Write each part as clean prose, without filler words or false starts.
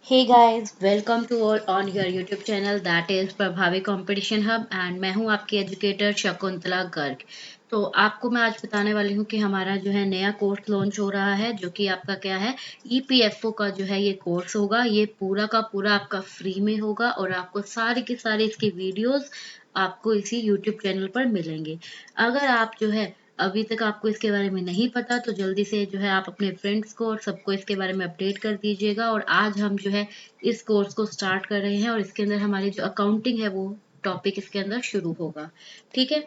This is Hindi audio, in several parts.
Hey guys, welcome to all on your YouTube channel that is प्रभावी कंपटीशन हब एंड मैं हूं आपकी एजुकेटर शकुंतला गर्ग। तो आपको मैं आज बताने वाली हूं कि हमारा जो है नया कोर्स लॉन्च हो रहा है जो कि आपका क्या है ईपीएफओ का जो है ये कोर्स होगा। ये पूरा का पूरा आपका फ्री में होगा और आपको सारी की सारी इसकी वीडियोस आपको इसी यूट्यूब चैनल पर मिलेंगे। अगर आप जो है अभी तक आपको इसके बारे में नहीं पता तो जल्दी से जो है आप अपने फ्रेंड्स को और सबको इसके बारे में अपडेट कर दीजिएगा। और आज हम जो है इस कोर्स को स्टार्ट कर रहे हैं और इसके अंदर हमारी जो अकाउंटिंग है वो टॉपिक इसके अंदर शुरू होगा। ठीक है,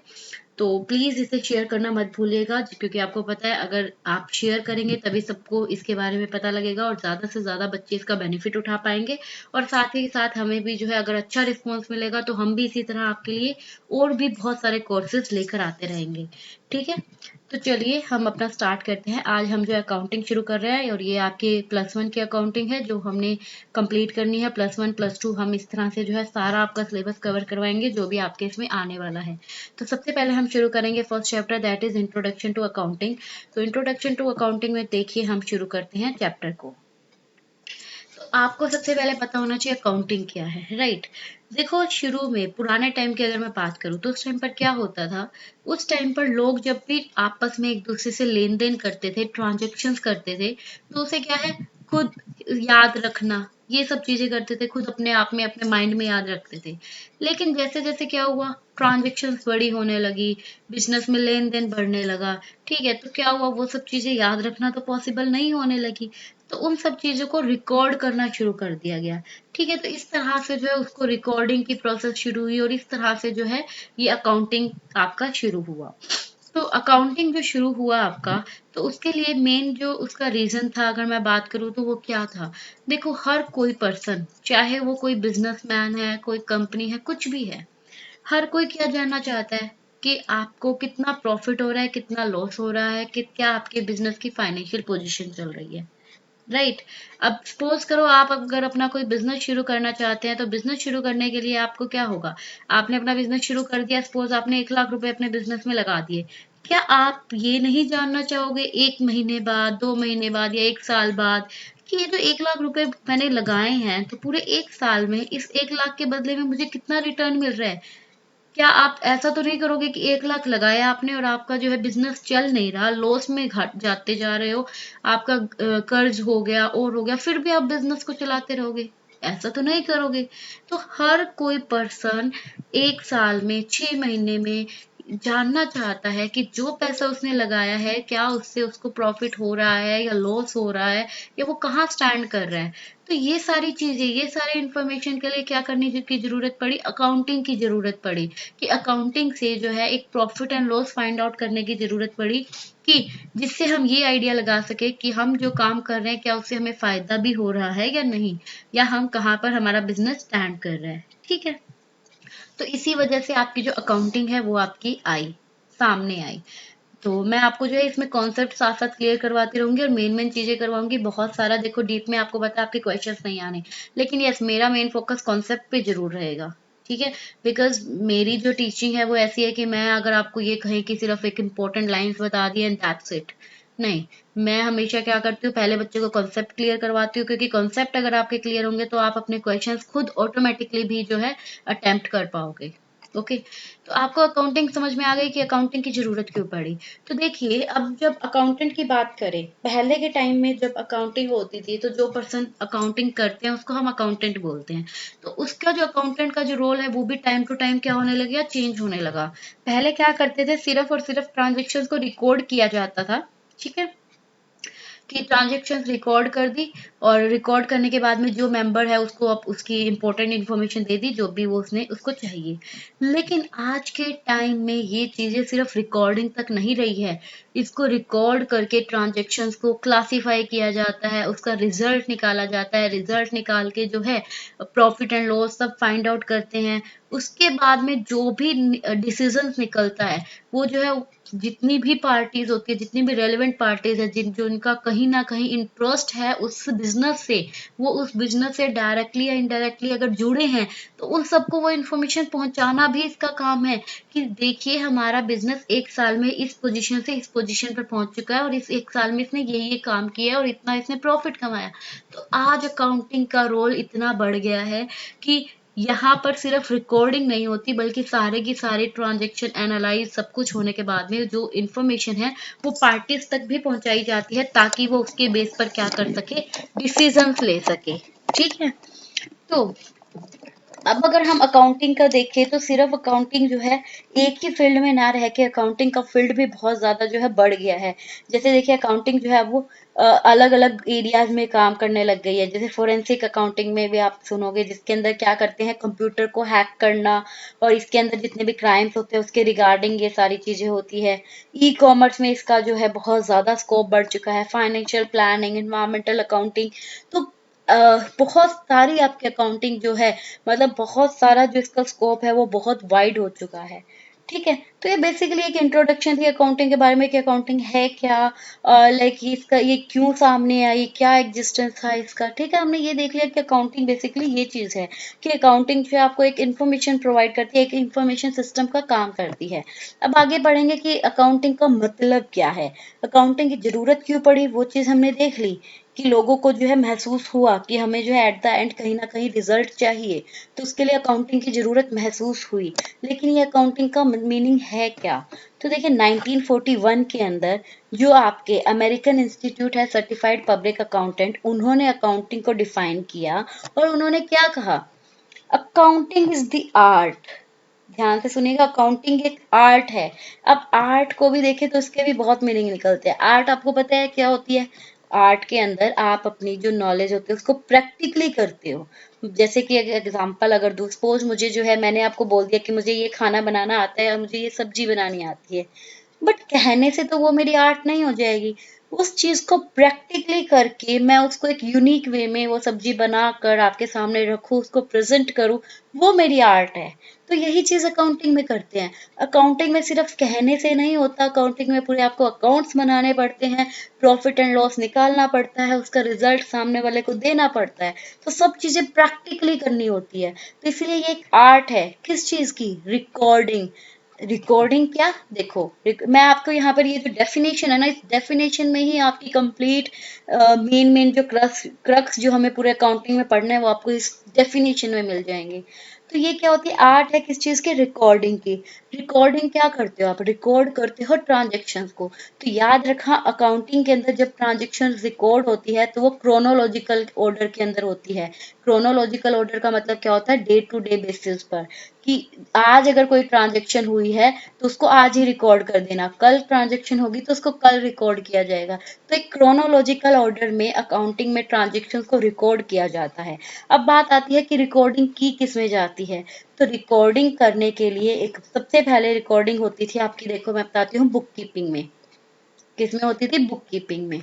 तो प्लीज इसे शेयर करना मत भूलिएगा क्योंकि आपको पता है अगर आप शेयर करेंगे तभी सबको इसके बारे में पता लगेगा और ज्यादा से ज्यादा बच्चे इसका बेनिफिट उठा पाएंगे। और साथ ही साथ हमें भी जो है अगर अच्छा रिस्पॉन्स मिलेगा तो हम भी इसी तरह आपके लिए और भी बहुत सारे कोर्सेज लेकर आते रहेंगे। ठीक है, तो चलिए हम अपना स्टार्ट करते हैं। आज हम जो अकाउंटिंग शुरू कर रहे हैं और ये आपके +1 की अकाउंटिंग है जो हमने कंप्लीट करनी है। +1 +2 हम इस तरह से जो है सारा आपका सिलेबस कवर करवाएंगे जो भी आपके इसमें आने वाला है। तो सबसे पहले हम शुरू करेंगे first chapter that is introduction to accounting. तो इंट्रोडक्शन टू अकाउंटिंग में देखिए हम शुरू करते हैं चैप्टर को। तो आपको सबसे पहले पता होना चाहिए अकाउंटिंग क्या है, राइट। देखो शुरू में पुराने टाइम की अगर मैं बात करूं तो उस टाइम पर क्या होता था। उस टाइम पर लोग जब भी आपस में एक दूसरे से लेन देन करते थे, ट्रांजेक्शन्स करते थे, तो उसे क्या है खुद याद रखना, ये सब चीजें करते थे, खुद अपने आप में अपने माइंड में याद रखते थे। लेकिन जैसे जैसे क्या हुआ, ट्रांजेक्शन्स बड़ी होने लगी, बिजनेस में लेन देन बढ़ने लगा। ठीक है, तो क्या हुआ, वो सब चीजें याद रखना तो पॉसिबल नहीं होने लगी। तो उन सब चीजों को रिकॉर्ड करना शुरू कर दिया गया। ठीक है, तो इस तरह से जो है उसको रिकॉर्डिंग की प्रोसेस शुरू हुई और इस तरह से जो है ये अकाउंटिंग आपका शुरू हुआ। तो अकाउंटिंग जो शुरू हुआ आपका, तो उसके लिए मेन जो उसका रीजन था अगर मैं बात करूँ तो वो क्या था। देखो हर कोई पर्सन, चाहे वो कोई बिजनेसमैन है, कोई कंपनी है, कुछ भी है, हर कोई क्या जानना चाहता है कि आपको कितना प्रॉफिट हो रहा है, कितना लॉस हो रहा है, कि क्या आपके बिजनेस की फाइनेंशियल पोजीशन चल रही है, राइट। अब सपोज करो आप अगर अपना कोई बिजनेस शुरू करना चाहते हैं तो बिजनेस शुरू करने के लिए आपको क्या होगा। आपने अपना बिजनेस शुरू कर दिया, सपोज आपने 1 लाख रुपए अपने बिजनेस में लगा दिए। क्या आप ये नहीं जानना चाहोगे 1 महीने बाद, 2 महीने बाद या 1 साल बाद कि ये जो 1 लाख रुपए मैंने लगाए हैं तो पूरे 1 साल में इस 1 लाख के बदले में मुझे कितना रिटर्न मिल रहा है। क्या आप ऐसा तो नहीं करोगे कि 1 लाख लगाया आपने और आपका जो है बिजनेस चल नहीं रहा, लॉस में घट जाते जा रहे हो, आपका कर्ज हो गया और हो गया, फिर भी आप बिजनेस को चलाते रहोगे। ऐसा तो नहीं करोगे। तो हर कोई पर्सन 1 साल में, 6 महीने में जानना चाहता है कि जो पैसा उसने लगाया है क्या उससे उसको प्रॉफिट हो रहा है या लॉस हो रहा है, या वो कहाँ स्टैंड कर रहा है। तो ये सारी चीजें, ये सारी इंफॉर्मेशन के लिए क्या करने की जरूरत पड़ी, अकाउंटिंग की जरूरत पड़ी। कि अकाउंटिंग से जो है एक profit and loss find out करने की जरूरत पड़ी, कि जिससे हम ये आइडिया लगा सके कि हम जो काम कर रहे हैं क्या उससे हमें फायदा भी हो रहा है या नहीं, या हम कहाँ पर हमारा बिजनेस स्टैंड कर रहा है। ठीक है, तो इसी वजह से आपकी जो अकाउंटिंग है वो आपकी आई, सामने आई। तो मैं आपको जो है इसमें कॉन्सेप्ट साथ साथ क्लियर करवाती रहूंगी और मेन मेन चीजें करवाऊंगी। बहुत सारा देखो डीप में आपको पता है आपके क्वेश्चंस नहीं आने, लेकिन यस मेरा मेन फोकस कॉन्सेप्ट पे जरूर रहेगा। ठीक है, बिकॉज मेरी जो टीचिंग है वो ऐसी है कि मैं अगर आपको ये कहें कि सिर्फ एक इम्पोर्टेंट लाइंस बता दी एंड दैट्स इट, नहीं। मैं हमेशा क्या करती हूँ, पहले बच्चे को कॉन्सेप्ट क्लियर करवाती हूँ, क्योंकि कॉन्सेप्ट अगर आपके क्लियर होंगे तो आप अपने क्वेश्चंस खुद ऑटोमेटिकली भी जो है अटेम्प्ट कर पाओगे। ओके, तो आपको अकाउंटिंग समझ में आ गई कि अकाउंटिंग की जरूरत क्यों पड़ी। तो देखिए अब जब अकाउंटेंट की बात करें, पहले के टाइम में जब अकाउंटिंग होती थी तो जो पर्सन अकाउंटिंग करते हैं उसको हम अकाउंटेंट बोलते हैं। तो उसका जो अकाउंटेंट का जो रोल है वो भी टाइम टू टाइम क्या होने लगा, चेंज होने लगा। पहले क्या करते थे, सिर्फ और सिर्फ ट्रांजेक्शन को रिकॉर्ड किया जाता था। ठीक है, कि ट्रांजेक्शन रिकॉर्ड कर दी और रिकॉर्ड करने के बाद में जो मेंबर है उसको अब उसकी इंपॉर्टेंट इन्फॉर्मेशन दे दी जो भी वो उसने उसको चाहिए। लेकिन आज के टाइम में ये चीजें सिर्फ रिकॉर्डिंग तक नहीं रही है, इसको रिकॉर्ड करके ट्रांजेक्शन्स को क्लासिफाई किया जाता है, उसका रिजल्ट निकाला जाता है, रिजल्ट निकाल के जो है प्रॉफिट एंड लॉस सब फाइंड आउट करते हैं। उसके बाद में जो भी डिसीजंस निकलता है वो जो है जितनी भी पार्टीज होती है, जितनी भी रेलेवेंट पार्टीज है, जो इनका कहीं ना कहीं इंटरेस्ट है उस बिजनेस से, वो उस बिजनेस से डायरेक्टली या इनडायरेक्टली अगर जुड़े हैं, तो उन सबको वो इन्फॉर्मेशन पहुंचाना भी इसका काम है कि देखिए हमारा बिजनेस एक साल में इस पोजीशन से इस पोजीशन पर पहुंच चुका है, और इस एक साल में इसने ये काम किया है और इतना इसने प्रॉफिट कमाया। तो आज अकाउंटिंग का रोल इतना बढ़ गया है कि यहाँ पर सिर्फ रिकॉर्डिंग नहीं होती, बल्कि सारे की सारे ट्रांजैक्शन एनालाइज सब कुछ होने के बाद में जो इंफॉर्मेशन है वो पार्टीज तक भी पहुंचाई जाती है, ताकि वो उसके बेस पर क्या कर सके, डिसीजंस ले सके। ठीक है। तो अब अगर हम अकाउंटिंग का देखें तो सिर्फ अकाउंटिंग जो है एक ही फील्ड में ना रह के अकाउंटिंग का फील्ड भी बहुत ज्यादा जो है बढ़ गया है। जैसे देखिए अकाउंटिंग जो है वो अलग अलग एरियाज में काम करने लग गई है। जैसे फोरेंसिक अकाउंटिंग में भी आप सुनोगे, जिसके अंदर क्या करते हैं, कंप्यूटर को हैक करना, और इसके अंदर जितने भी क्राइम्स होते हैं उसके रिगार्डिंग ये सारी चीजें होती है। ई कॉमर्स में इसका जो है बहुत ज्यादा स्कोप बढ़ चुका है। फाइनेंशियल प्लानिंग, इन्वायरमेंटल अकाउंटिंग, तो बहुत सारी आपकी अकाउंटिंग जो है, मतलब बहुत सारा जो इसका स्कोप है वो बहुत वाइड हो चुका है। ठीक है। तो ये बेसिकली एक इंट्रोडक्शन थी अकाउंटिंग के बारे में कि अकाउंटिंग है क्या, लाइक इसका ये क्यों सामने आई, क्या एग्जिस्टेंस था इसका। ठीक है, हमने ये देख लिया कि अकाउंटिंग बेसिकली ये चीज है कि अकाउंटिंग जो है आपको एक इंफॉर्मेशन प्रोवाइड करती है, एक इंफॉर्मेशन सिस्टम का काम करती है। अब आगे बढ़ेंगे कि अकाउंटिंग का मतलब क्या है, अकाउंटिंग की जरूरत क्यों पड़ी, वो चीज हमने देख ली कि लोगों को जो है महसूस हुआ कि हमें जो है एट द एंड कहीं ना कहीं रिजल्ट चाहिए, तो उसके लिए अकाउंटिंग की जरूरत महसूस हुई। लेकिन ये अकाउंटिंग का मीनिंग है क्या? तो देखिए 1941 के अंदर जो आपके अमेरिकन इंस्टीट्यूट है सर्टिफाइड पब्लिक अकाउंटेंट, उन्होंने अकाउंटिंग को डिफाइन किया, और उन्होंने क्या कहा, अकाउंटिंग इज द आर्ट। ध्यान से सुनिएगा, अकाउंटिंग एक आर्ट है। अब आर्ट को भी देखें तो इसके भी बहुत मीनिंग निकलते हैं। आर्ट आपको पता है क्या होती है? आर्ट के अंदर आप अपनी जो नॉलेज होती है उसको प्रैक्टिकली करते हो। जैसे कि एग्जांपल अगर दूं, सपोज मुझे जो है, मैंने आपको बोल दिया कि मुझे ये खाना बनाना आता है और मुझे ये सब्जी बनानी आती है, बट कहने से तो वो मेरी आर्ट नहीं हो जाएगी। उस चीज को प्रैक्टिकली करके मैं उसको एक यूनिक वे में वो सब्जी बनाकर आपके सामने रखूं, उसको प्रेजेंट करूं, वो मेरी आर्ट है। तो यही चीज अकाउंटिंग में करते हैं। अकाउंटिंग में सिर्फ कहने से नहीं होता, अकाउंटिंग में पूरे आपको अकाउंट्स बनाने पड़ते हैं, प्रॉफिट एंड लॉस निकालना पड़ता है, उसका रिजल्ट सामने वाले को देना पड़ता है। तो सब चीजें प्रैक्टिकली करनी होती है। तो इसलिए ये एक आर्ट है किस चीज की, रिकॉर्डिंग। रिकॉर्डिंग क्या, देखो मैं आपको यहाँ पर ये जो डेफिनेशन है ना, इस डेफिनेशन में ही आपकी कंप्लीट मेन मेन जो क्रक्स क्रक्स जो हमें पूरे अकाउंटिंग में पढ़ना है वो आपको इस डेफिनेशन में मिल जाएंगे। तो ये क्या होती है, आर्ट है किस चीज की, रिकॉर्डिंग की। रिकॉर्डिंग क्या करते हो आप, रिकॉर्ड करते हो ट्रांजेक्शन्स को। तो याद रखा, अकाउंटिंग के अंदर जब ट्रांजेक्शन रिकॉर्ड होती है तो वो क्रोनोलॉजिकल ऑर्डर के अंदर होती है। क्रोनोलॉजिकल ऑर्डर का मतलब क्या होता है, डे टू डे बेसिस पर, कि आज अगर कोई ट्रांजेक्शन हुई है तो उसको आज ही रिकॉर्ड कर देना, कल ट्रांजेक्शन होगी तो उसको कल रिकॉर्ड किया जाएगा। तो एक क्रोनोलॉजिकल ऑर्डर में अकाउंटिंग में ट्रांजेक्शन को रिकॉर्ड किया जाता है। अब बात आती है कि रिकॉर्डिंग की किस में जाती है। तो रिकॉर्डिंग करने के लिए एक सबसे पहले रिकॉर्डिंग होती थी आपकी, देखो मैं बताती हूँ, बुक कीपिंग में। किसमें होती थी, बुक कीपिंग में।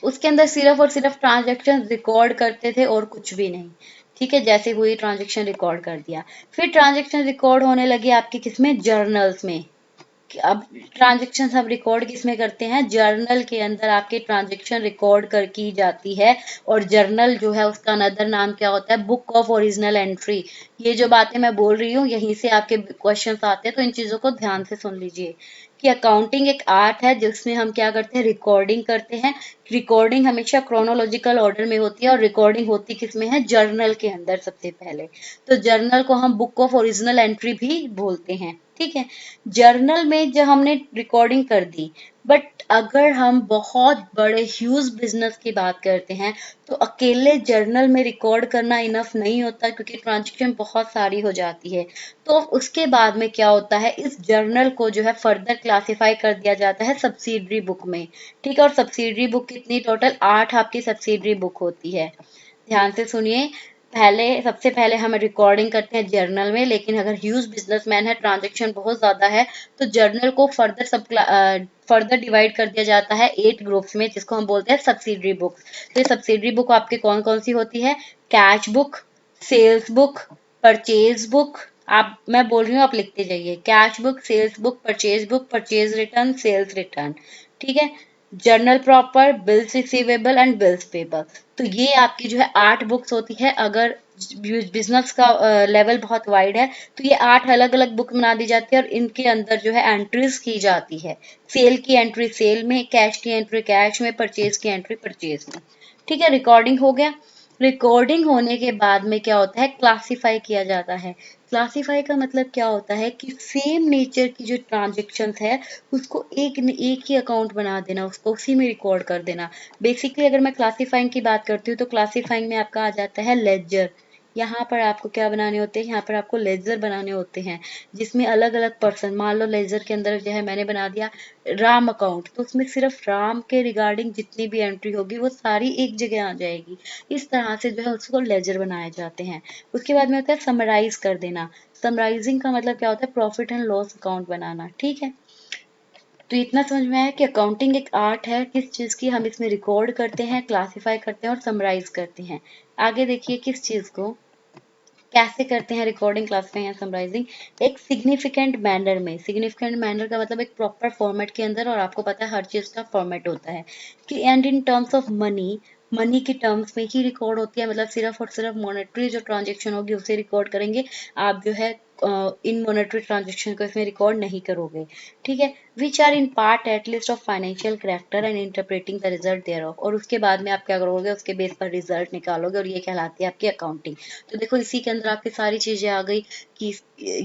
उसके अंदर सिर्फ और सिर्फ ट्रांजैक्शन रिकॉर्ड करते थे और कुछ भी नहीं। ठीक है, जैसे हुई ट्रांजैक्शन रिकॉर्ड कर दिया। फिर ट्रांजैक्शन रिकॉर्ड होने लगी आपकी किसमें, जर्नल्स में। अब ट्रांजेक्शन हम रिकॉर्ड किसमें करते हैं, जर्नल के अंदर आपके ट्रांजेक्शन रिकॉर्ड कर की जाती है। और जर्नल जो है उसका अनदर नाम क्या होता है, बुक ऑफ ओरिजिनल एंट्री। ये जो बातें मैं बोल रही हूँ यहीं से आपके क्वेश्चंस आते हैं, तो इन चीजों को ध्यान से सुन लीजिए कि अकाउंटिंग एक आर्ट है जिसमें हम क्या करते हैं, रिकॉर्डिंग करते हैं। रिकॉर्डिंग हमेशा क्रोनोलॉजिकल ऑर्डर में होती है, और रिकॉर्डिंग होती किसमें है, जर्नल के अंदर सबसे पहले। तो जर्नल को हम बुक ऑफ ओरिजिनल एंट्री भी बोलते हैं। ठीक है। जर्नल में जब हमने रिकॉर्डिंग कर दी, बट अगर हम बहुत बड़े ह्यूज बिजनेस की बात करते हैं तो अकेले जर्नल में रिकॉर्ड करना इनफ नहीं होता, क्योंकि ट्रांजेक्शन बहुत सारी हो जाती है। तो उसके बाद में क्या होता है, इस जर्नल को जो है फर्दर क्लासिफाई कर दिया जाता है सब्सिडरी बुक में। ठीक है, और सब्सिडरी बुक कितनी, टोटल 8 आपकी सब्सिडरी बुक होती है। ध्यान से सुनिए, पहले सबसे पहले हम रिकॉर्डिंग करते हैं जर्नल में, लेकिन अगर ह्यूज बिजनेसमैन है, ट्रांजैक्शन बहुत ज्यादा है, तो जर्नल को फर्दर डिवाइड कर दिया जाता है 8 ग्रुप्स में, जिसको हम बोलते हैं सब्सिडरी बुक्स। तो ये सब्सिडरी बुक आपकी कौन कौन सी होती है, cash book, sales book, purchase book, मैं बोल रही हूँ, आप लिखते जाइए। Cash book, sales book, purchase return, sales return. ठीक है। Journal proper, bills receivable and bills payable. तो ये आपकी जो है 8 बुक्स होती है। अगर बिजनेस का लेवल बहुत वाइड है तो ये 8 अलग अलग बुक बना दी जाती है और इनके अंदर जो है एंट्रीज की जाती है। सेल की एंट्री सेल में, कैश की एंट्री कैश में, परचेज की एंट्री परचेज में। ठीक है, रिकॉर्डिंग हो गया। रिकॉर्डिंग होने के बाद में क्या होता है, क्लासिफाई किया जाता है। क्लासिफाई का मतलब क्या होता है कि सेम नेचर की जो ट्रांजेक्शन्स है उसको एक ही अकाउंट बना देना, उसको उसी में रिकॉर्ड कर देना। बेसिकली अगर मैं क्लासिफाइंग की बात करती हूँ तो क्लासिफाइंग में आपका आ जाता है लेजर। यहाँ पर आपको क्या बनाने होते हैं, यहाँ पर आपको लेजर बनाने होते हैं जिसमें अलग अलग पर्सन, मान लो लेजर के अंदर जो है मैंने बना दिया राम अकाउंट, तो उसमें सिर्फ राम के रिगार्डिंग जितनी भी एंट्री होगी वो सारी एक जगह आ जाएगी। इस तरह से जो है उसको लेजर बनाए जाते हैं। उसके बाद में होता है समराइज कर देना। समराइजिंग का मतलब क्या होता है, प्रॉफिट एंड लॉस अकाउंट बनाना। ठीक है। तो इतना समझ में आया कि अकाउंटिंग एक आर्ट है, किस चीज की हम इसमें रिकॉर्ड करते हैं, क्लासिफाई करते हैं और समराइज करते हैं। आगे देखिए किस चीज को कैसे करते हैं, रिकॉर्डिंग, क्लासिफाइंग या समराइजिंग। एक सिग्निफिकेंट मैनर में, सिग्निफिकेंट मैनर का मतलब एक प्रॉपर फॉर्मेट के अंदर, और आपको पता है हर चीज का फॉर्मेट होता है कि and in terms of money, money की टर्म्स में ही रिकॉर्ड होती है। मतलब सिर्फ और सिर्फ मॉनेटरी जो ट्रांजेक्शन होगी उसे रिकॉर्ड करेंगे। आप जो है इन मॉनेटरी ट्रांजेक्शन को इसमें रिकॉर्ड नहीं करोगे। ठीक है। Which are in part at least of financial character and interpreting the result thereof. और उसके बाद में आप क्या करोगे, उसके बेस पर रिजल्ट निकालोगे और ये कहलाती है आपकी अकाउंटिंग। तो देखो इसी के अंदर आपकी सारी चीजें आ गई कि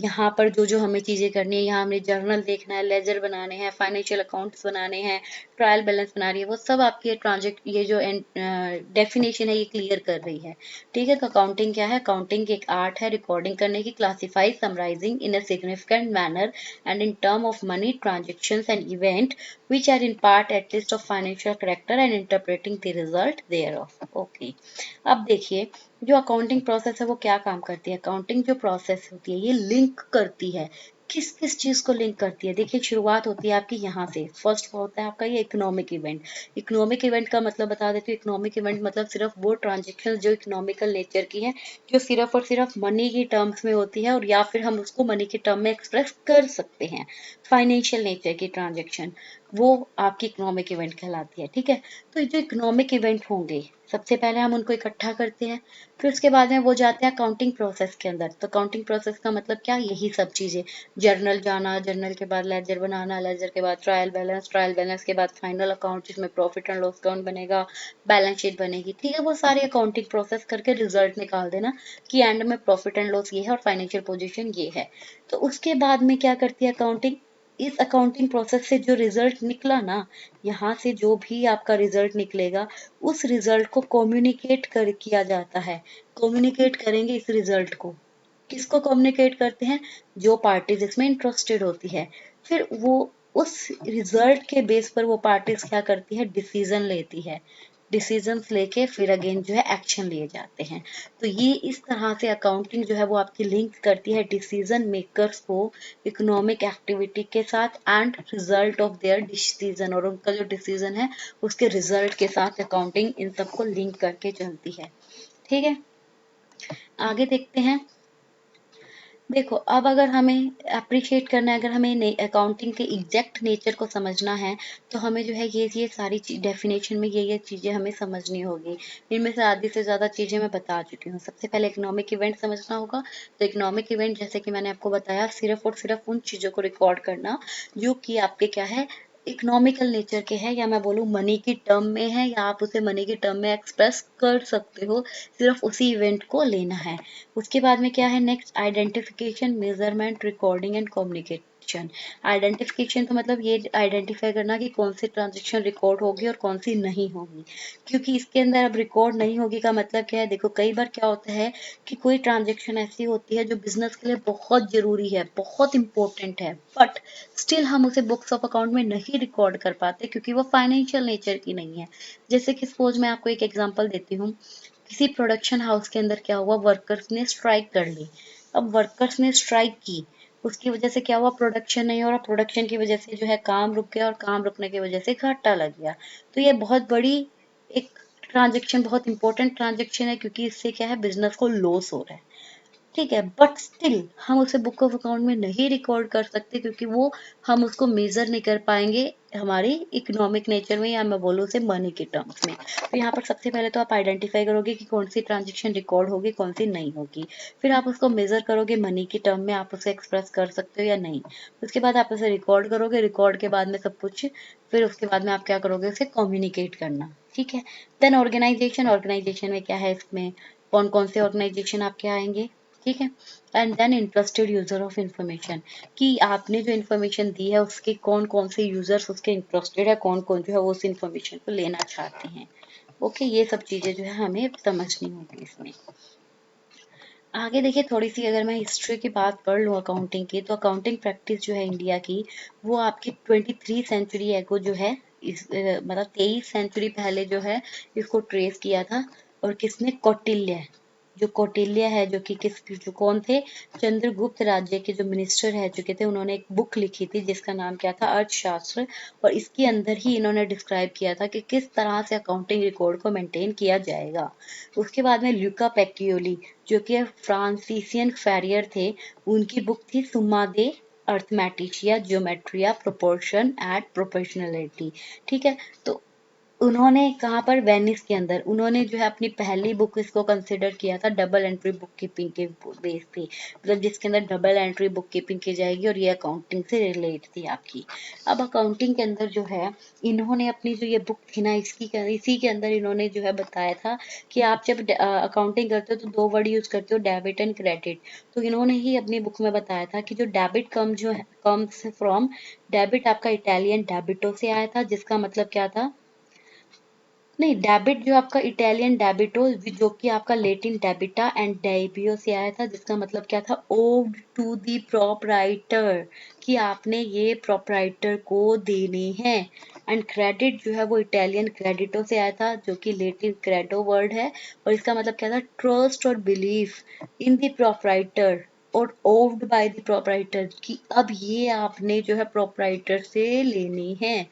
यहाँ पर जो जो हमें चीजें करनी है, यहाँ हमें जर्नल देखना है, लेजर बनाने हैं, फाइनेंशियल अकाउंट्स बनाने हैं, ट्रायल बैलेंस बना रही है, वो सब आपकी ट्रांजेक्ट ये जो डेफिनेशन है ये क्लियर कर रही है। ठीक है। तो अकाउंटिंग क्या है, अकाउंटिंग एक आर्ट है रिकॉर्डिंग करने की, classify summarising in a significant manner and in term of money transactions and event which are in part at least of financial character and interpreting the result thereof. Okay. अब देखिए जो अकाउंटिंग प्रोसेस है वो क्या काम करती है। अकाउंटिंग जो प्रोसेस होती है ये लिंक करती है, किस किस चीज को लिंक करती है। देखिए शुरुआत होती है आपकी यहाँ से, फर्स्ट होता है आपका ये इकोनॉमिक इवेंट। इकोनॉमिक इवेंट का मतलब बता देती हूँ, इकोनॉमिक इवेंट मतलब सिर्फ वो ट्रांजेक्शन जो इकोनॉमिकल नेचर की है, जो सिर्फ और सिर्फ मनी की टर्म्स में होती है, और या फिर हम उसको मनी के टर्म में एक्सप्रेस कर सकते हैं। फाइनेंशियल नेचर की ट्रांजेक्शन वो आपकी इकोनॉमिक इवेंट कहलाती है। ठीक है। तो जो इकोनॉमिक इवेंट होंगे सबसे पहले हम उनको इकट्ठा करते हैं, फिर उसके बाद में वो जाते हैं अकाउंटिंग प्रोसेस के अंदर। तो अकाउंटिंग प्रोसेस का मतलब क्या, यही सब चीजें, जर्नल जाना, जर्नल के बाद लेजर बनाना, लेजर के बाद ट्रायल बैलेंस, ट्रायल बैलेंस के बाद फाइनल अकाउंट जिसमें प्रॉफिट एंड लॉस अकाउंट बनेगा, बैलेंस शीट बनेगी। ठीक है। वो सारी अकाउंटिंग प्रोसेस करके रिजल्ट निकाल देना कि एंड में प्रॉफिट एंड लॉस ये है और फाइनेंशियल पोजीशन ये है। तो उसके बाद में क्या करती है अकाउंटिंग, इस अकाउंटिंग प्रोसेस से जो रिजल्ट निकला ना, यहाँ से जो भी आपका रिजल्ट निकलेगा उस रिजल्ट को कम्युनिकेट कर किया जाता है। कम्युनिकेट करेंगे इस रिजल्ट को, किसको कम्युनिकेट करते हैं, जो पार्टीज इसमें इंटरेस्टेड होती है। फिर वो उस रिजल्ट के बेस पर वो पार्टीज क्या करती है, डिसीजन लेती है। डिसीजंस लेके फिर अगेन जो है एक्शन लिए जाते हैं। तो ये इस तरह से अकाउंटिंग जो है वो आपकी लिंक करती है डिसीजन मेकर्स को इकोनॉमिक एक्टिविटी के साथ and result of their decision, और उनका जो डिसीजन है उसके रिजल्ट के साथ अकाउंटिंग इन सबको लिंक करके चलती है। ठीक है। आगे देखते हैं। देखो अब अगर हमें अप्रिशिएट करना है, अगर हमें अकाउंटिंग के एग्जैक्ट नेचर को समझना है, तो हमें जो है ये सारी डेफिनेशन में ये चीजें हमें समझनी होगी। इनमें से आधी से ज्यादा चीजें मैं बता चुकी हूँ। सबसे पहले इकोनॉमिक इवेंट समझना होगा। तो इकोनॉमिक इवेंट जैसे कि मैंने आपको बताया, सिर्फ और सिर्फ उन चीजों को रिकॉर्ड करना जो कि आपके क्या है, इकोनॉमिकल नेचर के हैं, या मैं बोलूँ मनी की टर्म में है, या आप उसे मनी की टर्म में एक्सप्रेस कर सकते हो। सिर्फ उसी इवेंट को लेना है। उसके बाद में क्या है next, identification, measurement, recording and communication. Identification तो मतलब ये आइडेंटिफाई करना कि कौन सी ट्रांजेक्शन रिकॉर्ड होगी और कौन सी नहीं होगी। क्योंकि इसके अंदर अब रिकॉर्ड नहीं होगी का मतलब क्या है, देखो कई बार क्या होता है कि कोई ट्रांजेक्शन ऐसी होती है जो बिजनेस के लिए बहुत जरूरी है, बहुत इंपॉर्टेंट है, बट स्टिल हम उसे बुक्स ऑफ अकाउंट में नहीं रिकॉर्ड कर पाते क्योंकि वो फाइनेंशियल नेचर की नहीं है। जैसे कि सपोज मैं आपको एक एग्जांपल देती हूँ। किसी प्रोडक्शन हाउस के अंदर क्या हुआ, वर्कर्स ने स्ट्राइक कर ली। अब वर्कर्स ने स्ट्राइक की, उसकी वजह से क्या हुआ, प्रोडक्शन नहीं हो रहा, प्रोडक्शन की वजह से जो है काम रुक गया, और काम रुकने की वजह से घाटा लग गया। तो ये बहुत बड़ी एक ट्रांजेक्शन, बहुत इंपॉर्टेंट ट्रांजेक्शन है, क्योंकि इससे क्या है, बिजनेस को लॉस हो रहा है। ठीक है, बट स्टिल हम उसे बुक ऑफ अकाउंट में नहीं रिकॉर्ड कर सकते, क्योंकि वो हम उसको मेजर नहीं कर पाएंगे हमारी इकोनॉमिक नेचर में, या मैं बोलूँ उसे मनी के टर्म्स में। तो यहाँ पर सबसे पहले तो आप आइडेंटिफाई करोगे कि कौन सी ट्रांजेक्शन रिकॉर्ड होगी, कौन सी नहीं होगी। फिर आप उसको मेजर करोगे मनी के टर्म में, आप उसे एक्सप्रेस कर सकते हो या नहीं। उसके बाद आप उसे रिकॉर्ड करोगे, रिकॉर्ड के बाद में सब कुछ, फिर उसके बाद में आप क्या करोगे, उसे कम्युनिकेट करना। ठीक है। देन ऑर्गेनाइजेशन, ऑर्गेनाइजेशन में क्या है, इसमें कौन कौन से ऑर्गेनाइजेशन आपके आएंगे। ठीक है। And then interested user of information, कि आपने जो इन्फॉर्मेशन दी है उसके कौन कौन से यूजर्स उसके इंटरेस्टेड है, कौन कौन जो है वो उस इन्फॉर्मेशन को लेना चाहते हैं। ओके, ये सब चीजें जो है हमें समझनी होगी इसमें। आगे देखिए, थोड़ी सी अगर मैं हिस्ट्री की बात कर लूँ अकाउंटिंग की, तो अकाउंटिंग प्रैक्टिस जो है इंडिया की, वो आपकी 23 सेंचुरी एगो जो है, मतलब 23 सेंचुरी पहले जो है इसको ट्रेस किया था। और किसने, कौटिल्य। जो कौटिल्य है, जो कि जो कौन थे, चंद्रगुप्त राज्य के जो मिनिस्टर रह चुके थे, उन्होंने एक बुक लिखी थी जिसका नाम क्या था, अर्थशास्त्र। और इसके अंदर ही इन्होंने डिस्क्राइब किया था कि किस तरह से अकाउंटिंग रिकॉर्ड को मेंटेन किया जाएगा। उसके बाद में ल्यूका पैकियोली, जो कि फ्रांसीसियन फैरियर थे, उनकी बुक थी सुम्मा दे अर्थमेटिशिया जियोमेट्रिया प्रोपोर्शन एट प्रोपोर्शनलिटी। ठीक है। तो उन्होंने कहाँ पर, वेनिस के अंदर, उन्होंने जो है अपनी पहली बुक इसको कंसिडर किया था डबल एंट्री बुक कीपिंग के बेस पे, मतलब जिसके अंदर डबल एंट्री बुक कीपिंग की जाएगी, और ये अकाउंटिंग से रिलेट थी आपकी। अब अकाउंटिंग के अंदर जो है, इन्होंने अपनी जो ये बुक थी ना, इसी के अंदर इन्होंने जो है बताया था कि आप जब अकाउंटिंग करते हो तो दो वर्ड यूज करते हो, डेबिट एंड क्रेडिट। तो इन्होंने ही अपनी बुक में बताया था कि जो डेबिट कम्स फ्रॉम, डेबिट आपका इटालियन डेबिटो से आया था, जिसका मतलब क्या था, नहीं, डेबिट जो आपका इटालियन डेबिटो, जो कि आपका लेटिन डेबिटा एंड डेबियो से आया था, जिसका मतलब क्या था, ओव्ड टू दी प्रोपराइटर, कि आपने ये प्रोपराइटर को देने हैं। एंड क्रेडिट जो है वो इटालियन क्रेडिटो से आया था, जो कि लेटिन क्रेडो वर्ड है, और इसका मतलब क्या था, ट्रस्ट और बिलीफ इन द प्रोपराइटर, और ओव्ड बाय द प्रोपराइटर, कि अब ये आपने जो है प्रोपराइटर से लेनी है।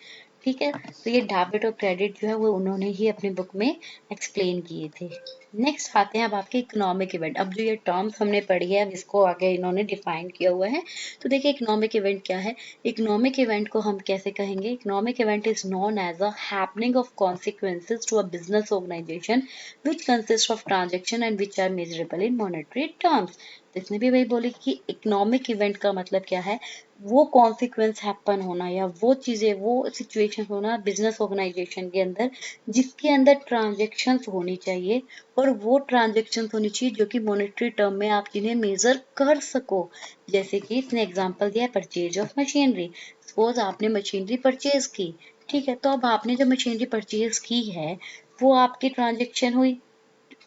ठीक है। तो ये डेबिट और क्रेडिट जो है वो उन्होंने ही अपनी बुक में एक्सप्लेन किए थे। नेक्स्ट आते हैं अब आपके इकोनॉमिक इवेंट। अब जो ये टर्म्स हमने पढ़ी है, अब इसको आगे इन्होंने डिफाइन किया हुआ है। तो देखिए, इकोनॉमिक इवेंट क्या है। इकोनॉमिक इवेंट को हम कैसे कहेंगे, economic event is known as a happening of consequences to a business organisation which consist of transaction and which are measurable in monetary terms. तो इसमें भी वही बोले कि इकोनॉमिक इवेंट का मतलब क्या है, वो कॉन्सिक्वेंस हैपन होना, या वो चीजें, वो सिचुएशन होना बिजनेस ऑर्गेनाइजेशन के अंदर, जिसके अंदर ट्रांजेक्शन्स होनी चाहिए, और वो ट्रांजेक्शन्स होनी चाहिए जो कि मॉनेटरी टर्म में आप जिन्हें मेजर कर सको। जैसे कि इसने एग्जांपल दिया, परचेज ऑफ मशीनरी। सपोज आपने मशीनरी परचेज की, ठीक है, तो अब आपने जो मशीनरी परचेज की है, वो आपकी ट्रांजेक्शन हुई,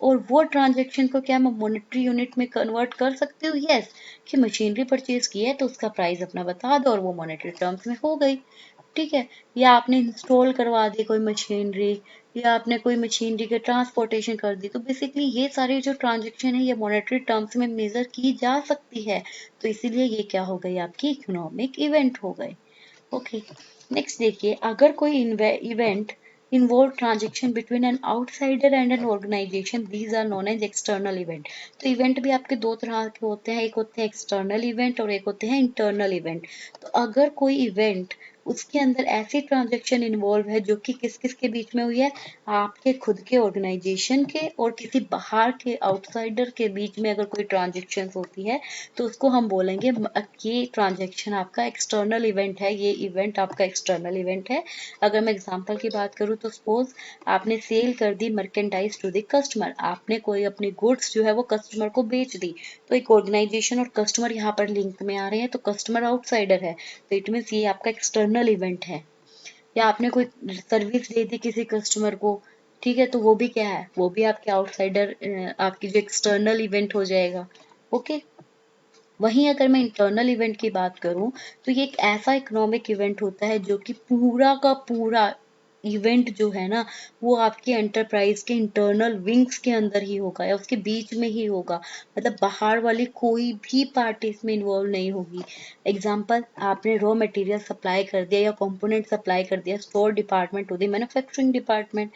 और वो ट्रांजेक्शन को क्या मैं मॉनेटरी यूनिट में कन्वर्ट कर सकती हूँ, यस, कि मशीनरी परचेज की है तो उसका प्राइस अपना बता दो और वो मॉनेटरी टर्म्स में हो गई। ठीक है। या आपने इंस्टॉल करवा दी कोई मशीनरी, या आपने कोई मशीनरी के ट्रांसपोर्टेशन कर दी, तो बेसिकली ये सारी जो ट्रांजेक्शन है ये मॉनेटरी टर्म्स में मेजर की जा सकती है। तो इसीलिए ये क्या हो गई, आपकी इकोनॉमिक इवेंट हो गए। ओके। नेक्स्ट देखिए, अगर कोई event involve transaction between an outsider and an organization, these are known as external event। तो इवेंट भी आपके दो तरह के होते हैं, एक होते हैं एक्सटर्नल इवेंट और एक होते हैं इंटरनल इवेंट। तो अगर कोई इवेंट, उसके अंदर ऐसी ट्रांजेक्शन इन्वॉल्व है जो कि किस किस के बीच में हुई है, आपके खुद के ऑर्गेनाइजेशन के और किसी बाहर के आउटसाइडर के बीच में अगर कोई ट्रांजेक्शन होती है, तो उसको हम बोलेंगे ये ट्रांजेक्शन आपका एक्सटर्नल इवेंट है, ये इवेंट आपका एक्सटर्नल इवेंट है। अगर मैं एग्जांपल की बात करूँ तो सपोज आपने सेल कर दी मर्केंडाइज टू द कस्टमर, आपने कोई अपनी गुड्स जो है वो कस्टमर को बेच दी, तो एक ऑर्गेनाइजेशन और कस्टमर यहाँ पर लिंक में आ रहे हैं, तो कस्टमर आउटसाइडर है, तो इट मीन्स ये आपका एक्सटर्नल इवेंट है। या आपने कोई सर्विस दे दी किसी कस्टमर को, ठीक है, तो वो भी क्या है, वो भी आपके आउटसाइडर, आपकी जो एक्सटर्नल इवेंट हो जाएगा। ओके। वहीं अगर मैं इंटरनल इवेंट की बात करूं, तो ये एक ऐसा इकोनॉमिक इवेंट होता है जो कि पूरा का पूरा इवेंट जो है ना, वो आपकी एंटरप्राइज के इंटरनल विंग्स के अंदर ही होगा या उसके बीच में ही होगा, मतलब बाहर वाली कोई भी पार्टी इसमें इन्वॉल्व नहीं होगी। एग्जाम्पल, आपने रॉ मटेरियल सप्लाई कर दिया या कंपोनेंट सप्लाई कर दिया store department to the manufacturing department,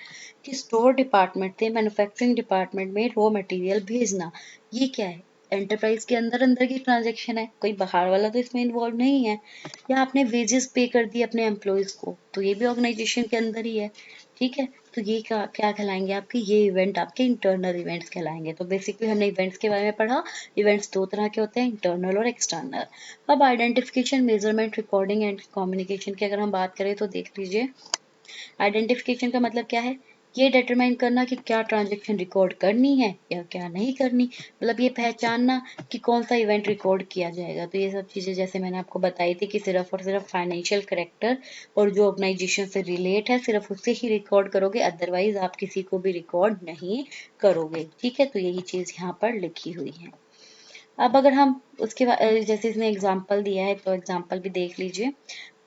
कि स्टोर डिपार्टमेंट से मैन्युफैक्चरिंग डिपार्टमेंट में रॉ मटेरियल भेजना, ये क्या है, एंटरप्राइज के अंदर अंदर की ट्रांजेक्शन है, कोई बाहर वाला तो इसमें इन्वॉल्व नहीं है। या आपने वेजेस पे कर दिए अपने एम्प्लॉयज को, तो ये भी ऑर्गेनाइजेशन के अंदर ही है। ठीक है, तो ये क्या क्या कहलाएंगे आपके, ये इवेंट आपके इंटरनल इवेंट्स कहलाएंगे। तो बेसिकली हमने इवेंट्स के बारे में पढ़ा। इवेंट्स दो तरह के होते हैं, इंटरनल और एक्सटर्नल। अब identification, measurement, recording and communication की अगर हम बात करें तो देख लीजिए। आइडेंटिफिकेशन का मतलब क्या है, ये डिटरमाइन करना कि क्या ट्रांजेक्शन रिकॉर्ड करनी है या क्या नहीं करनी, मतलब ये पहचानना कि कौन सा इवेंट रिकॉर्ड किया जाएगा। तो ये सब चीजें जैसे मैंने आपको बताई थी कि सिर्फ और सिर्फ फाइनेंशियल करेक्टर और जो ऑर्गेनाइजेशन से रिलेट है सिर्फ उससे ही रिकॉर्ड करोगे, अदरवाइज आप किसी को भी रिकॉर्ड नहीं करोगे। ठीक है, तो यही चीज यहाँ पर लिखी हुई है। अब अगर हम उसके बाद जैसे इसने एग्जाम्पल दिया है तो एग्जाम्पल भी देख लीजिए।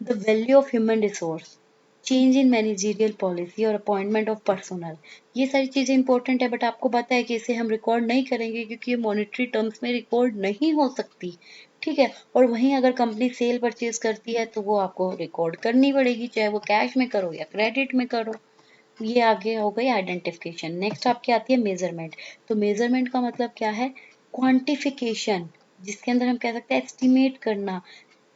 The value of human resource, change in managerial policy और अपॉइंटमेंट ऑफ पर्सनल, ये सारी चीजें इंपॉर्टेंट है, बट आपको पता है कि इसे हम रिकॉर्ड नहीं करेंगे क्योंकि ये मॉनेटरी टर्म्स में रिकॉर्ड नहीं हो सकती। ठीक है, और वहीं अगर कंपनी सेल परचेज करती है तो वो आपको रिकॉर्ड करनी पड़ेगी, चाहे वो कैश में करो या क्रेडिट में करो। ये आगे हो गई आइडेंटिफिकेशन। नेक्स्ट आपकी आती है मेजरमेंट। तो मेजरमेंट का मतलब क्या है, क्वांटिफिकेशन, जिसके अंदर हम कह सकते हैं एस्टिमेट करना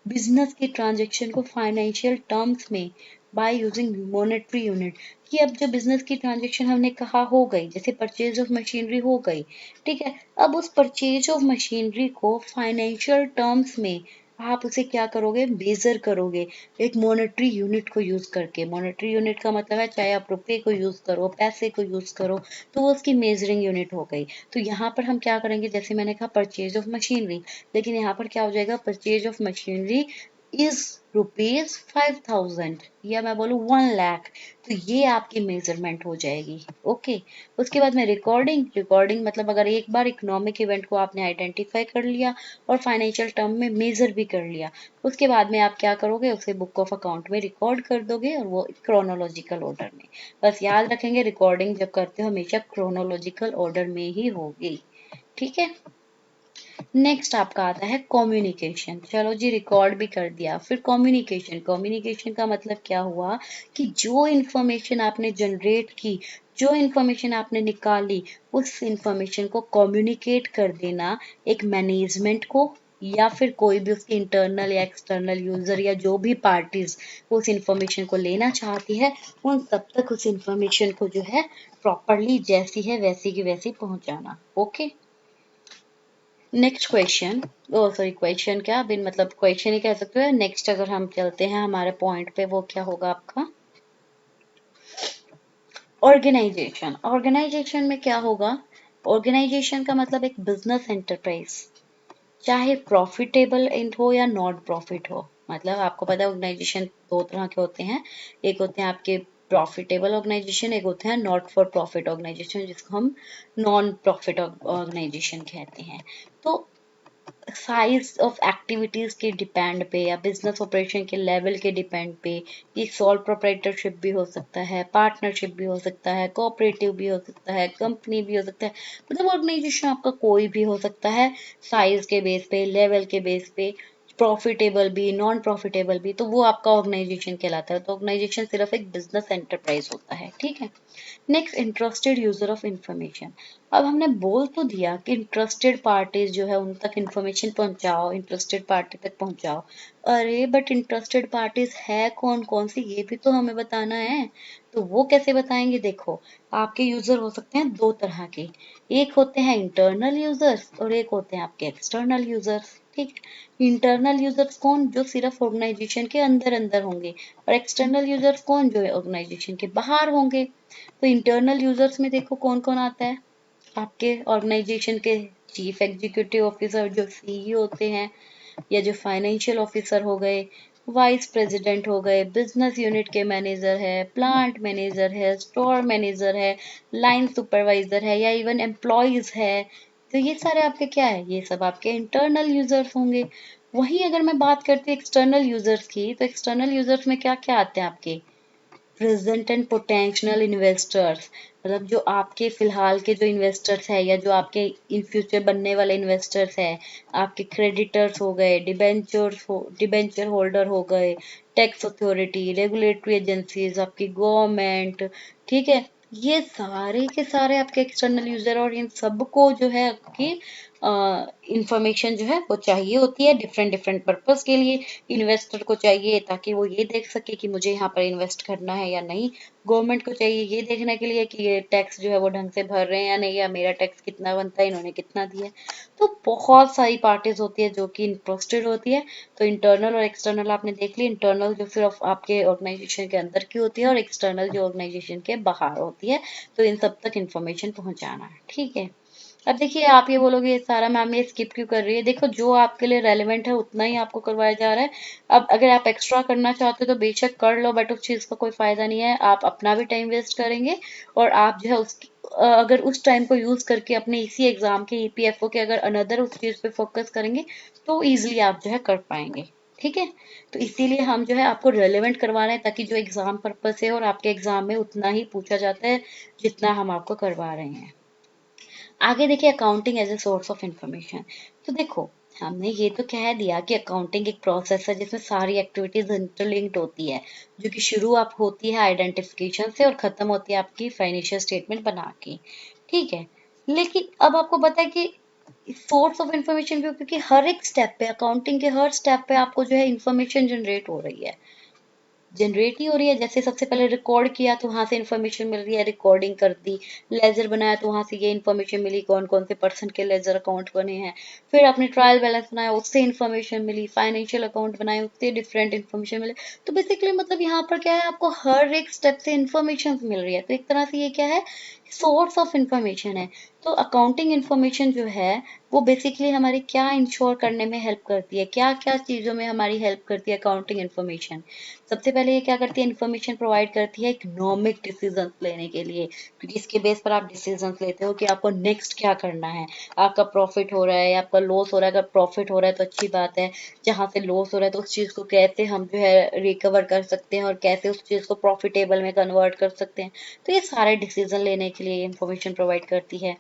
बिजनेस के ट्रांजेक्शन को फाइनेंशियल टर्म्स में बाय यूजिंग मॉनेटरी यूनिट। कि अब जो बिजनेस की ट्रांजेक्शन हमने कहा हो गई, जैसे परचेज ऑफ मशीनरी हो गई, ठीक है, अब उस परचेज ऑफ मशीनरी को फाइनेंशियल टर्म्स में आप उसे क्या करोगे, मेजर करोगे एक मॉनेटरी यूनिट को यूज करके। मॉनेटरी यूनिट का मतलब है चाहे आप रुपए को यूज करो, पैसे को यूज करो, तो वो उसकी मेजरिंग यूनिट हो गई। तो यहाँ पर हम क्या करेंगे, जैसे मैंने कहा परचेज ऑफ मशीनरी, लेकिन यहाँ पर क्या हो जाएगा, परचेज ऑफ मशीनरी इज ₹5,000 या मैं बोलूँ 1 लाख, तो ये आपकी मेजरमेंट हो जाएगी। ओके, उसके बाद में रिकॉर्डिंग। रिकॉर्डिंग मतलब अगर एक बार इकोनॉमिक इवेंट को आपने आइडेंटिफाई कर लिया और फाइनेंशियल टर्म में मेजर भी कर लिया, उसके बाद में आप क्या करोगे, उसे बुक ऑफ अकाउंट में रिकॉर्ड कर दोगे और वो क्रोनोलॉजिकल ऑर्डर में। बस याद रखेंगे रिकॉर्डिंग जब करते हो हमेशा क्रोनोलॉजिकल ऑर्डर में ही होगी। ठीक है, नेक्स्ट आपका आता है कम्युनिकेशन। चलो जी, रिकॉर्ड भी कर दिया, फिर कम्युनिकेशन। कम्युनिकेशन का मतलब क्या हुआ कि जो इंफॉर्मेशन आपने जनरेट की, जो इंफॉर्मेशन आपने निकाली, उस इंफॉर्मेशन को कम्युनिकेट कर देना एक मैनेजमेंट को, या फिर कोई भी उसके इंटरनल या एक्सटर्नल यूजर या जो भी पार्टीज उस इंफॉर्मेशन को लेना चाहती है, उन सब तक उस इंफॉर्मेशन को जो है प्रॉपरली जैसी है वैसी की वैसी पहुंचाना। ओके, नेक्स्ट क्वेश्चन, ओ सॉरी क्वेश्चन क्या बिन मतलब क्वेश्चन ही कह सकते हो। नेक्स्ट अगर हम चलते हैं हमारे पॉइंट पे, वो क्या होगा आपका, ऑर्गेनाइजेशन। ऑर्गेनाइजेशन में क्या होगा, ऑर्गेनाइजेशन का मतलब एक बिजनेस एंटरप्राइज, चाहे प्रॉफिटेबल हो या नॉट प्रॉफिट हो। मतलब आपको पता है ऑर्गेनाइजेशन दो तरह के होते हैं, एक होते हैं आपके प्रॉफिटेबल ऑर्गेनाइजेशन, एक होते हैं नॉट फॉर प्रॉफिट ऑर्गेनाइजेशन, जिसको हम नॉन प्रॉफिट ऑर्गेनाइजेशन कहते हैं। तो साइज ऑफ एक्टिविटीज के डिपेंड पे या बिजनेस ऑपरेशन के लेवल के डिपेंड पे ये सॉल प्रोप्राइटरशिप भी हो सकता है, पार्टनरशिप भी हो सकता है, कोऑपरेटिव भी हो सकता है, कंपनी भी हो सकता है, मतलब ऑर्गेनाइजेशन आपका कोई भी हो सकता है। साइज के बेस पे, लेवल के बेस पे, प्रॉफिटेबल भी, नॉन प्रॉफिटेबल भी, तो वो आपका ऑर्गेनाइजेशन कहलाता है। तो ऑर्गेनाइजेशन सिर्फ एक बिजनेस एंटरप्राइज होता है। ठीक है, next interested user of information. अब हमने बोल तो दिया कि इंटरेस्टेड पार्टीज जो है उन तक इंफॉर्मेशन पहुंचाओ, इंटरेस्टेड पार्टी तक पहुंचाओ। अरे बट इंटरेस्टेड पार्टीज है कौन कौन सी, ये भी तो हमें बताना है। तो वो कैसे बताएंगे, देखो आपके यूजर हो सकते हैं दो तरह के, एक होते हैं इंटरनल यूजर्स और एक होते हैं आपके एक्सटर्नल यूजर्स। ठीक, इंटरनल यूजर्स कौन, जो सिर्फ ऑर्गेनाइजेशन के अंदर अंदर होंगे, और एक्सटर्नल यूजर्स कौन, जो ऑर्गेनाइजेशन के बाहर होंगे। तो इंटरनल यूजर्स में देखो कौन कौन आता है, आपके ऑर्गेनाइजेशन के चीफ एग्जीक्यूटिव ऑफिसर जो सीईओ होते हैं, या जो फाइनेंशियल ऑफिसर हो गए, वाइस प्रेसिडेंट हो गए, बिजनेस यूनिट के मैनेजर है, प्लांट मैनेजर है, स्टोर मैनेजर है, लाइन सुपरवाइजर है, या इवन एम्प्लॉयज है। तो ये सारे आपके क्या है, ये सब आपके इंटरनल यूजर्स होंगे। वहीं अगर मैं बात करती हूँ एक्सटर्नल यूजर्स की, तो एक्सटर्नल यूजर्स में क्या क्या आते हैं आपके, प्रेजेंट एंड पोटेंशियल इन्वेस्टर्स, मतलब जो आपके फिलहाल के जो इन्वेस्टर्स है या जो आपके इन फ्यूचर बनने वाले इन्वेस्टर्स है, आपके क्रेडिटर्स हो गए, डिबेंचर होल्डर हो गए, टैक्स अथॉरिटी, रेगुलेटरी एजेंसीज, आपकी गवर्नमेंट। ठीक है, ये सारे के सारे आपके एक्सटर्नल यूजर, और इन सबको जो है आपकी इंफॉर्मेशन जो है वो चाहिए होती है डिफरेंट डिफरेंट पर्पस के लिए। इन्वेस्टर को चाहिए ताकि वो ये देख सके कि मुझे यहाँ पर इन्वेस्ट करना है या नहीं। गवर्नमेंट को चाहिए ये देखने के लिए कि ये टैक्स जो है वो ढंग से भर रहे हैं या नहीं, या मेरा टैक्स कितना बनता है, इन्होंने कितना दिया है। तो बहुत सारी पार्टीज होती है जो कि इंटरेस्टेड होती है। तो इंटरनल और एक्सटर्नल आपने देख ली। इंटरनल जो सिर्फ आपके ऑर्गेनाइजेशन के अंदर की होती है, और एक्सटर्नल जो ऑर्गेनाइजेशन के बाहर होती है। तो इन सब तक इन्फॉर्मेशन पहुंचाना है, ठीक है। अब देखिए, आप ये बोलोगे ये सारा मैम ये स्किप क्यों कर रही है। देखो, जो आपके लिए रेलेवेंट है उतना ही आपको करवाया जा रहा है। अब अगर आप एक्स्ट्रा करना चाहते हो तो बेशक कर लो, बट उस चीज़ का कोई फायदा नहीं है। आप अपना भी टाइम वेस्ट करेंगे, और आप जो है अगर उस टाइम को यूज करके अपने इसी एग्जाम के ईपीएफओ के अगर अनदर उस चीज पे फोकस करेंगे तो इजिली आप जो है कर पाएंगे, ठीक है। तो इसीलिए हम जो है आपको रेलेवेंट करवा रहे हैं, ताकि जो एग्जाम पर्पस है और आपके एग्जाम में उतना ही पूछा जाता है जितना हम आपको करवा रहे हैं। आगे देखिए, accounting as a source of information. तो देखो, हमने ये तो कह दिया कि अकाउंटिंग एक प्रोसेस है जिसमें सारी एक्टिविटीज इंटरलिंक्ड होती है, जो कि शुरू आप होती है आइडेंटिफिकेशन से और खत्म होती है आपकी फाइनेंशियल स्टेटमेंट बना के, ठीक है। लेकिन अब आपको पता है कि सोर्स ऑफ इंफॉर्मेशन भी, क्योंकि हर एक स्टेप पे, अकाउंटिंग के हर स्टेप पे आपको जो है इंफॉर्मेशन जनरेट हो रही है, जनरेट ही हो रही है। जैसे सबसे पहले रिकॉर्ड किया तो वहां से इंफॉर्मेशन मिल रही है, रिकॉर्डिंग कर दी। लेजर बनाया तो वहां से ये इंफॉर्मेशन मिली कौन कौन से पर्सन के लेजर अकाउंट बने हैं। फिर आपने ट्रायल बैलेंस बनाया, उससे इंफॉर्मेशन मिली। फाइनेंशियल अकाउंट बनाए, उससे डिफरेंट इंफॉर्मेशन मिले। तो बेसिकली मतलब यहाँ पर क्या है, आपको हर एक स्टेप से इंफॉर्मेशन मिल रही है। तो एक तरह से ये क्या है, सोर्स ऑफ इंफॉर्मेशन है। तो अकाउंटिंग इंफॉर्मेशन जो है वो बेसिकली हमारी क्या इंश्योर करने में हेल्प करती है, क्या क्या चीज़ों में हमारी हेल्प करती है अकाउंटिंग इंफॉर्मेशन। सबसे पहले ये क्या करती है, इन्फॉर्मेशन प्रोवाइड करती है इकोनॉमिक डिसीजन लेने के लिए, क्योंकि इसके बेस पर आप डिसीजन लेते हो कि आपको नेक्स्ट क्या करना है। आपका प्रॉफिट हो रहा है या आपका लॉस हो रहा है। अगर प्रॉफिट हो रहा है तो अच्छी बात है, जहां से लॉस हो रहा है तो उस चीज को कैसे हम जो है रिकवर कर सकते हैं और कैसे उस चीज को प्रॉफिटेबल में कन्वर्ट कर सकते हैं। तो ये सारे डिसीजन लेने के लिए इंफॉर्मेशन प्रोवाइड करती है।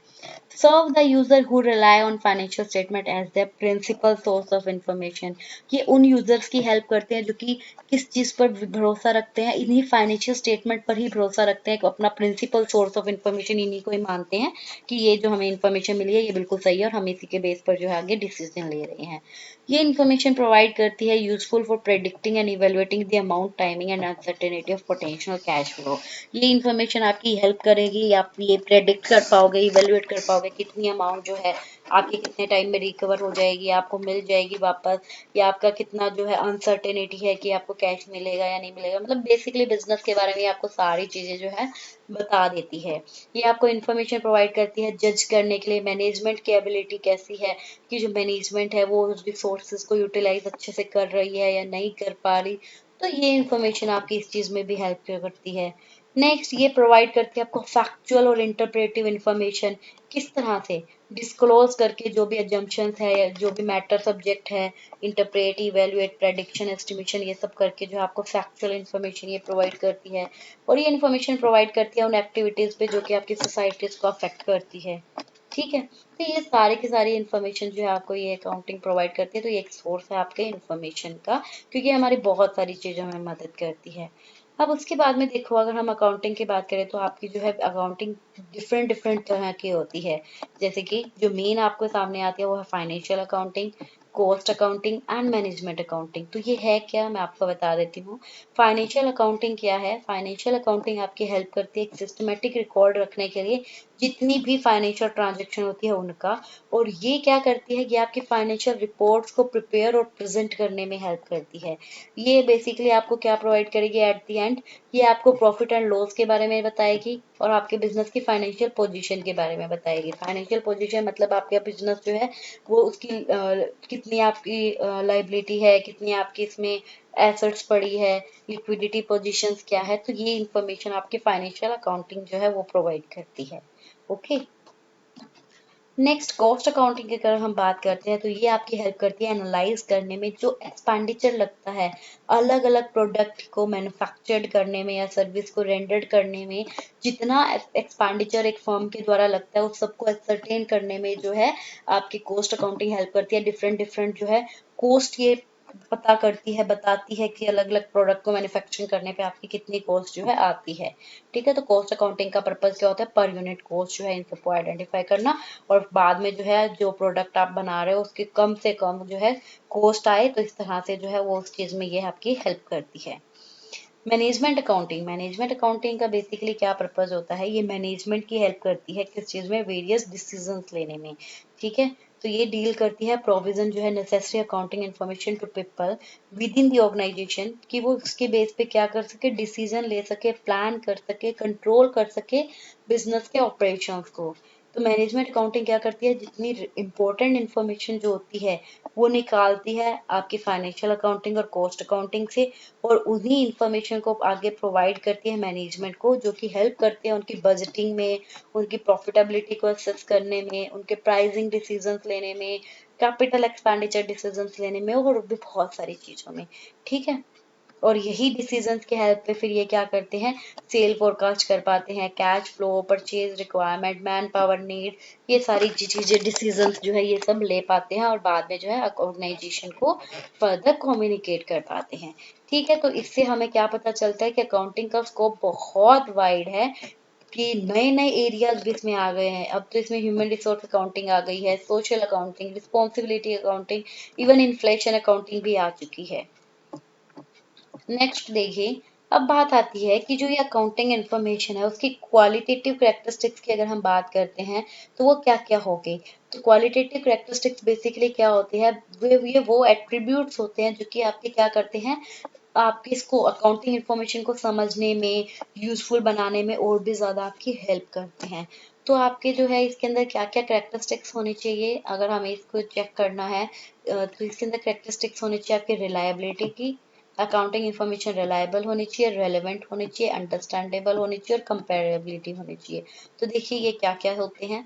Serve the user who rely on financial statement as the principal source of information. ये उन यूजर्स की हेल्प करते हैं जो कि किस चीज पर भरोसा रखते हैं, इन्हीं फाइनेंशियल स्टेटमेंट पर ही भरोसा रखते हैं, अपना प्रिंसिपल सोर्स ऑफ इंफॉर्मेशन इन्हीं को ही मानते हैं कि ये जो हमें इंफॉर्मेशन मिली है ये बिल्कुल सही है, और हम इसी के बेस पर जो है आगे डिसीजन ले रहे हैं। ये इंफॉर्मेशन प्रोवाइड करती है useful for predicting and evaluating the amount, timing and uncertainty of potential cash flow. ये इंफॉर्मेशन आपकी हेल्प करेगी, आप ये प्रेडिक्ट कर पाओगे, इवेलुएट कर पाओगे कितनी अमाउंट जो है आपकी कितने टाइम में रिकवर हो जाएगी, आपको मिल जाएगी वापस, या आपका कितना जो है अनसर्टेनिटी है कि आपको कैश मिलेगा या नहीं मिलेगा। मतलब बेसिकली बिजनेस के बारे में आपको सारी चीजें जो है बता देती है। ये आपको इन्फॉर्मेशन प्रोवाइड करती है जज करने के लिए मैनेजमेंट की एबिलिटी कैसी है, कि जो मैनेजमेंट है वो उस रिसोर्सेज को यूटिलाइज अच्छे से कर रही है या नहीं कर पा रही। तो ये इन्फॉर्मेशन आपकी इस चीज में भी हेल्प करती है। नेक्स्ट, ये प्रोवाइड करती है आपको फैक्चुअल और इंटरप्रेटिव इंफॉर्मेशन। किस तरह से डिस्क्लोज करके जो भी अजम्पशंस है या जो भी मैटर सब्जेक्ट है, इंटरप्रेट, इवेलुएट, प्रेडिक्शन, एस्टिमेशन, ये सब करके जो आपको फैक्चुअल इन्फॉर्मेशन ये प्रोवाइड करती है। और ये इन्फॉर्मेशन प्रोवाइड करती है उन एक्टिविटीज पे जो कि आपकी सोसाइटीज को अफेक्ट करती है, ठीक है। तो ये सारी की सारी इन्फॉर्मेशन जो है आपको ये अकाउंटिंग प्रोवाइड करती है। तो ये एक सोर्स है आपके इन्फॉर्मेशन का, क्योंकि हमारी बहुत सारी चीजों में मदद करती है। अब उसके बाद में देखो, अगर हम अकाउंटिंग की बात करें तो आपकी जो है अकाउंटिंग डिफरेंट डिफरेंट तरह की होती है। जैसे कि जो मेन आपको सामने आती है वो है financial accounting, cost accounting and management accounting. तो ये है क्या, मैं आपको बता देती हूँ। फाइनेंशियल अकाउंटिंग क्या है, फाइनेंशियल अकाउंटिंग आपकी हेल्प करती है एक सिस्टमेटिक रिकॉर्ड रखने के लिए, जितनी भी फाइनेंशियल ट्रांजेक्शन होती है उनका। और ये क्या करती है, ये आपकी फाइनेंशियल रिपोर्ट्स को प्रिपेयर और प्रेजेंट करने में हेल्प करती है। ये बेसिकली आपको क्या प्रोवाइड करेगी एट द एंड, ये आपको प्रॉफिट एंड लॉस के बारे में बताएगी और आपके बिजनेस की फाइनेंशियल पोजीशन के बारे में बताएगी। फाइनेंशियल पोजीशन मतलब आपका बिजनेस जो है वो उसकी कितनी आपकी लाइबिलिटी है, कितनी आपकी इसमें एसेट्स पड़ी है, लिक्विडिटी पोजीशंस क्या है। तो ये इंफॉर्मेशन आपके फाइनेंशियल अकाउंटिंग जो है वो प्रोवाइड करती है, ओके। नेक्स्ट, कॉस्ट अकाउंटिंग की अगर हम बात करते हैं तो ये आपकी हेल्प करती है एनालाइज करने में जो एक्सपेंडिचर लगता है अलग अलग प्रोडक्ट को मैन्युफैक्चर्ड करने में या सर्विस को रेंडर्ड करने में। जितना एक्सपेंडिचर एक फर्म के द्वारा लगता है उस सबको एक्सरटेन करने में जो है आपकी कॉस्ट अकाउंटिंग हेल्प करती है। डिफरेंट डिफरेंट जो है कॉस्ट ये पता करती है, बताती है कि अलग अलग प्रोडक्ट को मैन्युफैक्चरिंग करने पे आपकी कितनी कॉस्ट जो है आती है। ठीक है, तो कॉस्ट अकाउंटिंग का पर्पज क्या होता है, पर यूनिट कॉस्ट जो है इन सबको आइडेंटिफाई करना, और बाद में जो है जो प्रोडक्ट आप बना रहे हो उसकी कम से कम जो है कॉस्ट आए, तो इस तरह से जो है वो उस चीज में ये आपकी हेल्प करती है। मैनेजमेंट अकाउंटिंग का बेसिकली क्या पर्पस होता है, ये मैनेजमेंट की हेल्प करती है किस चीज में, वेरियस डिसीजंस लेने में। ठीक है, तो ये डील करती है प्रोविजन जो है necessary accounting information to people within the organisation, कि वो उसके बेस पे क्या कर सके, डिसीजन ले सके, प्लान कर सके, कंट्रोल कर सके बिजनेस के ऑपरेशंस को। तो मैनेजमेंट अकाउंटिंग क्या करती है, जितनी इंपॉर्टेंट इन्फॉर्मेशन जो होती है वो निकालती है आपकी फाइनेंशियल अकाउंटिंग और कॉस्ट अकाउंटिंग से, और उन्हीं इंफॉर्मेशन को आगे प्रोवाइड करती है मैनेजमेंट को, जो कि हेल्प करते हैं उनकी बजटिंग में, उनकी प्रॉफिटेबिलिटी को असेस करने में, उनके प्राइसिंग डिसीजंस लेने में, कैपिटल एक्सपेंडिचर डिसीजंस लेने में, और भी बहुत सारी चीजों में। ठीक है, और यही डिसीजंस के हेल्प पे फिर ये क्या करते हैं, सेल फोरकास्ट कर पाते हैं, cash flow, purchase requirement, man power need, ये सारी चीजें डिसीजंस जो है ये सब ले पाते हैं, और बाद में जो है ऑर्गेनाइजेशन को फर्दर कम्युनिकेट कर पाते हैं। ठीक है, तो इससे हमें क्या पता चलता है कि अकाउंटिंग का स्कोप बहुत वाइड है, कि नए नए एरियाज भी इसमें आ गए हैं। अब तो इसमें ह्यूमन रिसोर्स अकाउंटिंग आ गई है, social accounting, responsibility accounting, even inflation accounting भी आ चुकी है। नेक्स्ट देखिए, अब बात आती है कि जो ये अकाउंटिंग इन्फॉर्मेशन है उसकी क्वालिटेटिव कैरेक्टरिस्टिक्स की अगर हम बात करते हैं तो वो क्या क्या हो गई। तो क्वालिटेटिव कैरेक्टरिस्टिक्स बेसिकली क्या होती है, ये वो एट्रीब्यूट्स होते हैं जो कि आपके क्या करते हैं, आपके इसको अकाउंटिंग इन्फॉर्मेशन को समझने में, यूजफुल बनाने में और भी ज्यादा आपकी हेल्प करते हैं। तो आपके जो है इसके अंदर क्या क्या कैरेक्टरिस्टिक्स होनी चाहिए, अगर हमें इसको चेक करना है, तो इसके अंदर कैरेक्टरिस्टिक्स होनी चाहिए आपकी रिलायबिलिटी की, अकाउंटिंग इन्फॉर्मेशन रिलायबल होनी चाहिए, रेलेवेंट होनी चाहिए, अंडरस्टैंडेबल होनी चाहिए, और कंपेरेबिलिटी होनी चाहिए। तो देखिए ये क्या क्या होते हैं।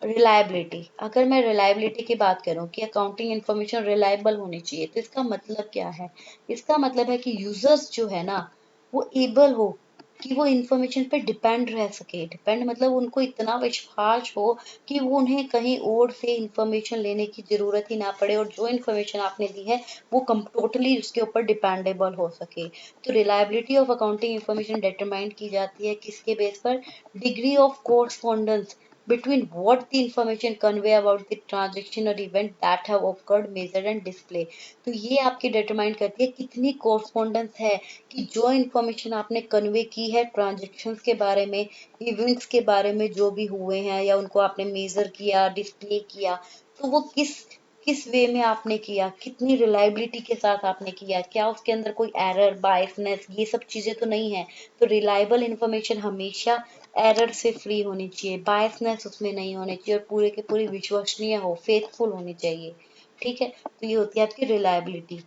रिलायबिलिटी, अगर मैं रिलायबिलिटी की बात करूं कि अकाउंटिंग इन्फॉर्मेशन रिलायबल होनी चाहिए, तो इसका मतलब क्या है, इसका मतलब है कि यूजर्स जो है ना वो एबल हो कि वो इन्फॉर्मेशन पे डिपेंड रह सके। डिपेंड मतलब उनको इतना विश्वास हो कि वो उन्हें कहीं और से इन्फॉर्मेशन लेने की जरूरत ही ना पड़े, और जो इन्फॉर्मेशन आपने दी है वो टोटली उसके ऊपर डिपेंडेबल हो सके। तो reliability of accounting information determine की जाती है किसके बेस पर, degree of correspondence between what the information convey about the transaction or event that have occurred, measured and display। तो ये आपकी डिटरमाइन करती है कितनी कोरस्पॉन्डेंस है, कि जो इंफॉर्मेशन आपने कन्वे की है ट्रांजेक्शन्स के बारे में, इवेंट्स के बारे में जो भी हुए हैं, या उनको आपने मेजर किया, डिस्प्ले किया, तो वो किस किस वे में आपने किया, कितनी रिलायबिलिटी के साथ आपने किया, क्या उसके अंदर कोई एरर, बायसनेस, ये सब चीजें तो नहीं है। तो रिलायबल इंफॉर्मेशन हमेशा एरर से फ्री होनी चाहिए, बायसनेस उसमें नहीं होनी चाहिए, और पूरे के पूरी विश्वसनीय हो, फेथफुल होनी चाहिए। ठीक है, तो ये होती है आपकी रिलायबिलिटी।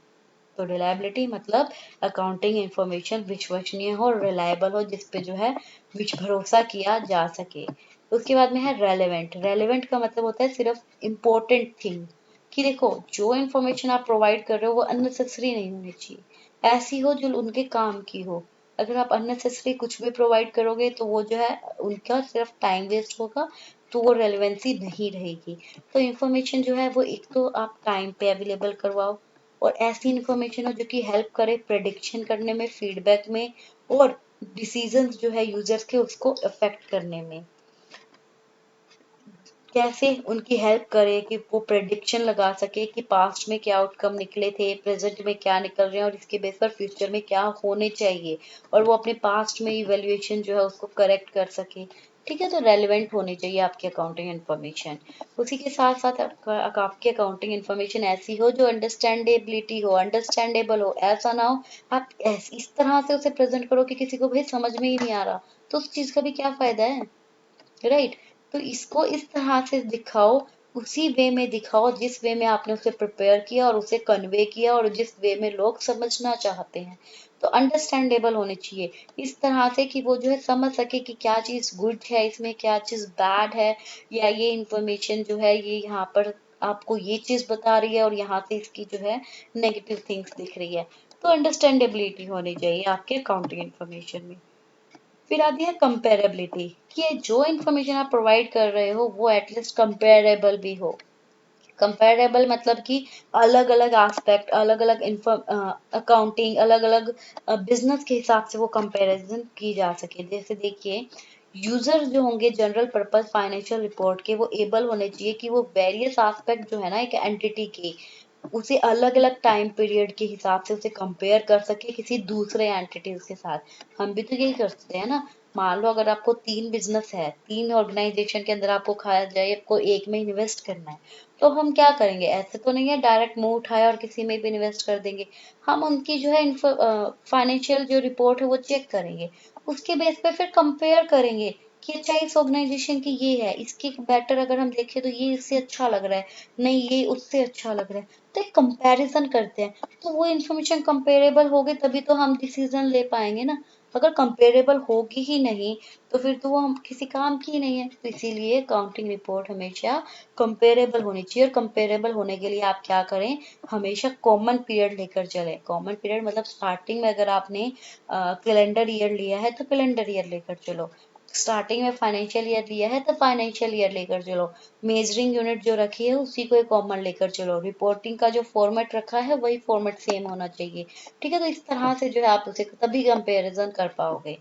तो रिलायबिलिटी मतलब अकाउंटिंग इंफॉर्मेशन विश्वसनीय हो, रिलायबल हो, जिस पे जो है भरोसा किया जा सके। उसके बाद में है रेलेवेंट। रेलेवेंट का मतलब होता है सिर्फ इम्पोर्टेंट थिंग, कि देखो जो इन्फॉर्मेशन आप प्रोवाइड कर रहे हो वो अननेसेसरी नहीं होनी चाहिए, ऐसी हो जो उनके काम की हो। अगर आप अननेसेसरी कुछ भी प्रोवाइड करोगे तो वो जो है उनका सिर्फ टाइम वेस्ट होगा, तो वो रेलेवेंसी नहीं रहेगी। तो इन्फॉर्मेशन जो है वो एक तो आप टाइम पे अवेलेबल करवाओ, और ऐसी इन्फॉर्मेशन हो जो कि हेल्प करे प्रेडिक्शन करने में, फीडबैक में, और डिसीजंस जो है यूजर्स के उसको अफेक्ट करने में, कैसे उनकी हेल्प करे कि वो प्रेडिक्शन लगा सके कि पास्ट में क्या आउटकम निकले थे, प्रेजेंट में क्या निकल रहे हैं, और इसके बेस पर फ्यूचर में क्या होने चाहिए, और वो अपने पास्ट में इवेल्युएशन जो है उसको करेक्ट कर सके। ठीक है, तो रेलिवेंट होनी चाहिए आपकी अकाउंटिंग इन्फॉर्मेशन। उसी के साथ साथ आपकी अकाउंटिंग इन्फॉर्मेशन ऐसी हो जो अंडरस्टैंडेबिलिटी हो, अंडरस्टैंडेबल हो, ऐसा ना हो आप इस तरह से उसे प्रेजेंट करो कि किसी को भाई समझ में ही नहीं आ रहा, तो उस चीज का भी क्या फायदा है, राइट। तो इसको इस तरह से दिखाओ, उसी वे में दिखाओ जिस वे में आपने उसे प्रिपेयर किया और उसे कन्वे किया, और जिस वे में लोग समझना चाहते हैं। तो अंडरस्टैंडेबल होने चाहिए इस तरह से कि वो जो है समझ सके कि क्या चीज गुड है इसमें, क्या चीज बैड है, या ये इंफॉर्मेशन जो है ये यहाँ पर आपको ये चीज बता रही है और यहाँ से इसकी जो है नेगेटिव थिंग्स दिख रही है। तो अंडरस्टैंडेबिलिटी होनी चाहिए आपके अकाउंटिंग इन्फॉर्मेशन में। फिर आती है कंपेरेबिलिटी, कि जो इन्फॉर्मेशन आप प्रोवाइड कर रहे हो वो एटलीस्ट कंपेरेबल भी हो। कंपेरेबल मतलब कि अलग अलग एस्पेक्ट, अलग अलग अकाउंटिंग, अलग अलग बिजनेस के हिसाब से वो कंपैरिजन की जा सके। जैसे देखिए, यूजर जो होंगे जनरल पर्पस फाइनेंशियल रिपोर्ट के, वो एबल होने चाहिए कि वो वेरियस एस्पेक्ट जो है ना एक एंटिटी के, उसे अलग अलग टाइम पीरियड के हिसाब से उसे कंपेयर कर सके किसी दूसरे एंटिटीज के साथ। हम भी तो यही करते हैं ना। मान लो अगर आपको 3 बिजनेस है, 3 ऑर्गेनाइजेशन के अंदर आपको खाया जाए, आपको एक में इन्वेस्ट करना है, तो हम क्या करेंगे? ऐसे तो नहीं है डायरेक्ट मुंह उठाया और किसी में भी इन्वेस्ट कर देंगे। हम उनकी जो है फाइनेंशियल जो रिपोर्ट है वो चेक करेंगे, उसके बेस पे फिर कंपेयर करेंगे कि अच्छा इस ऑर्गेनाइजेशन की ये है, इसकी बेटर अगर हम देखें तो ये इससे अच्छा लग रहा है, नहीं ये उससे अच्छा लग रहा है, तो एक कंपैरिजन करते हैं। तो वो इन्फॉर्मेशन कंपेरेबल होगी तभी तो हम डिसीजन ले पाएंगे ना। अगर कंपेरेबल होगी ही नहीं तो फिर तो वो हम किसी काम की ही नहीं है। तो इसीलिए अकाउंटिंग रिपोर्ट हमेशा कंपेरेबल होनी चाहिए। और कंपेरेबल होने के लिए आप क्या करें, हमेशा कॉमन पीरियड लेकर चले। कॉमन पीरियड मतलब स्टार्टिंग में अगर आपने कैलेंडर ईयर लिया है तो कैलेंडर ईयर लेकर चलो, स्टार्टिंग में फाइनेंशियल ईयर लिया है तो फाइनेंशियल ईयर लेकर चलो, मेजरिंग यूनिट जो रखी है उसी को एक कॉमन लेकर चलो, रिपोर्टिंग का जो फॉर्मेट रखा है वही फॉर्मेट सेम होना चाहिए। ठीक है, तो इस तरह से जो है आप उसे तभी कंपेरिजन कर पाओगे।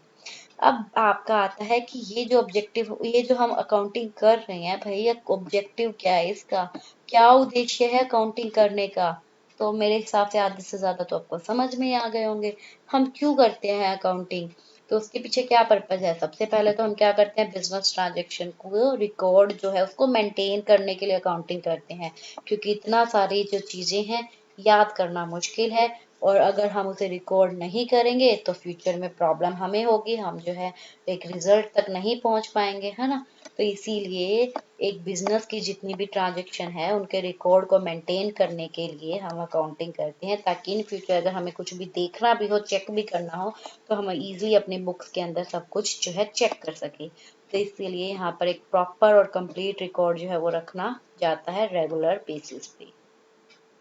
अब आपका आता है कि ये जो ऑब्जेक्टिव, ये जो हम अकाउंटिंग कर रहे हैं भाई, ये ऑब्जेक्टिव क्या है इसका, क्या उद्देश्य है अकाउंटिंग करने का? तो मेरे हिसाब से आधे से ज्यादा तो आपको समझ में ही आ गए होंगे। हम क्यों करते हैं अकाउंटिंग, तो उसके पीछे क्या पर्पज है? सबसे पहले तो हम क्या करते हैं, बिजनेस ट्रांजेक्शन को रिकॉर्ड जो है उसको मेंटेन करने के लिए अकाउंटिंग करते हैं। क्योंकि इतना सारी जो चीजें हैं याद करना मुश्किल है, और अगर हम उसे रिकॉर्ड नहीं करेंगे तो फ्यूचर में प्रॉब्लम हमें होगी, हम जो है एक रिजल्ट तक नहीं पहुंच पाएंगे, है ना। तो इसीलिए एक बिजनेस की जितनी भी ट्रांजेक्शन है उनके रिकॉर्ड को मेंटेन करने के लिए हम अकाउंटिंग करते हैं, ताकि इन फ्यूचर अगर हमें कुछ भी देखना भी हो, चेक भी करना हो, तो हम इजीली अपने बुक्स के अंदर सब कुछ जो है चेक कर सके। तो इसीलिए यहाँ पर एक प्रॉपर और कंप्लीट रिकॉर्ड जो है वो रखना जाता है रेगुलर बेसिस पे।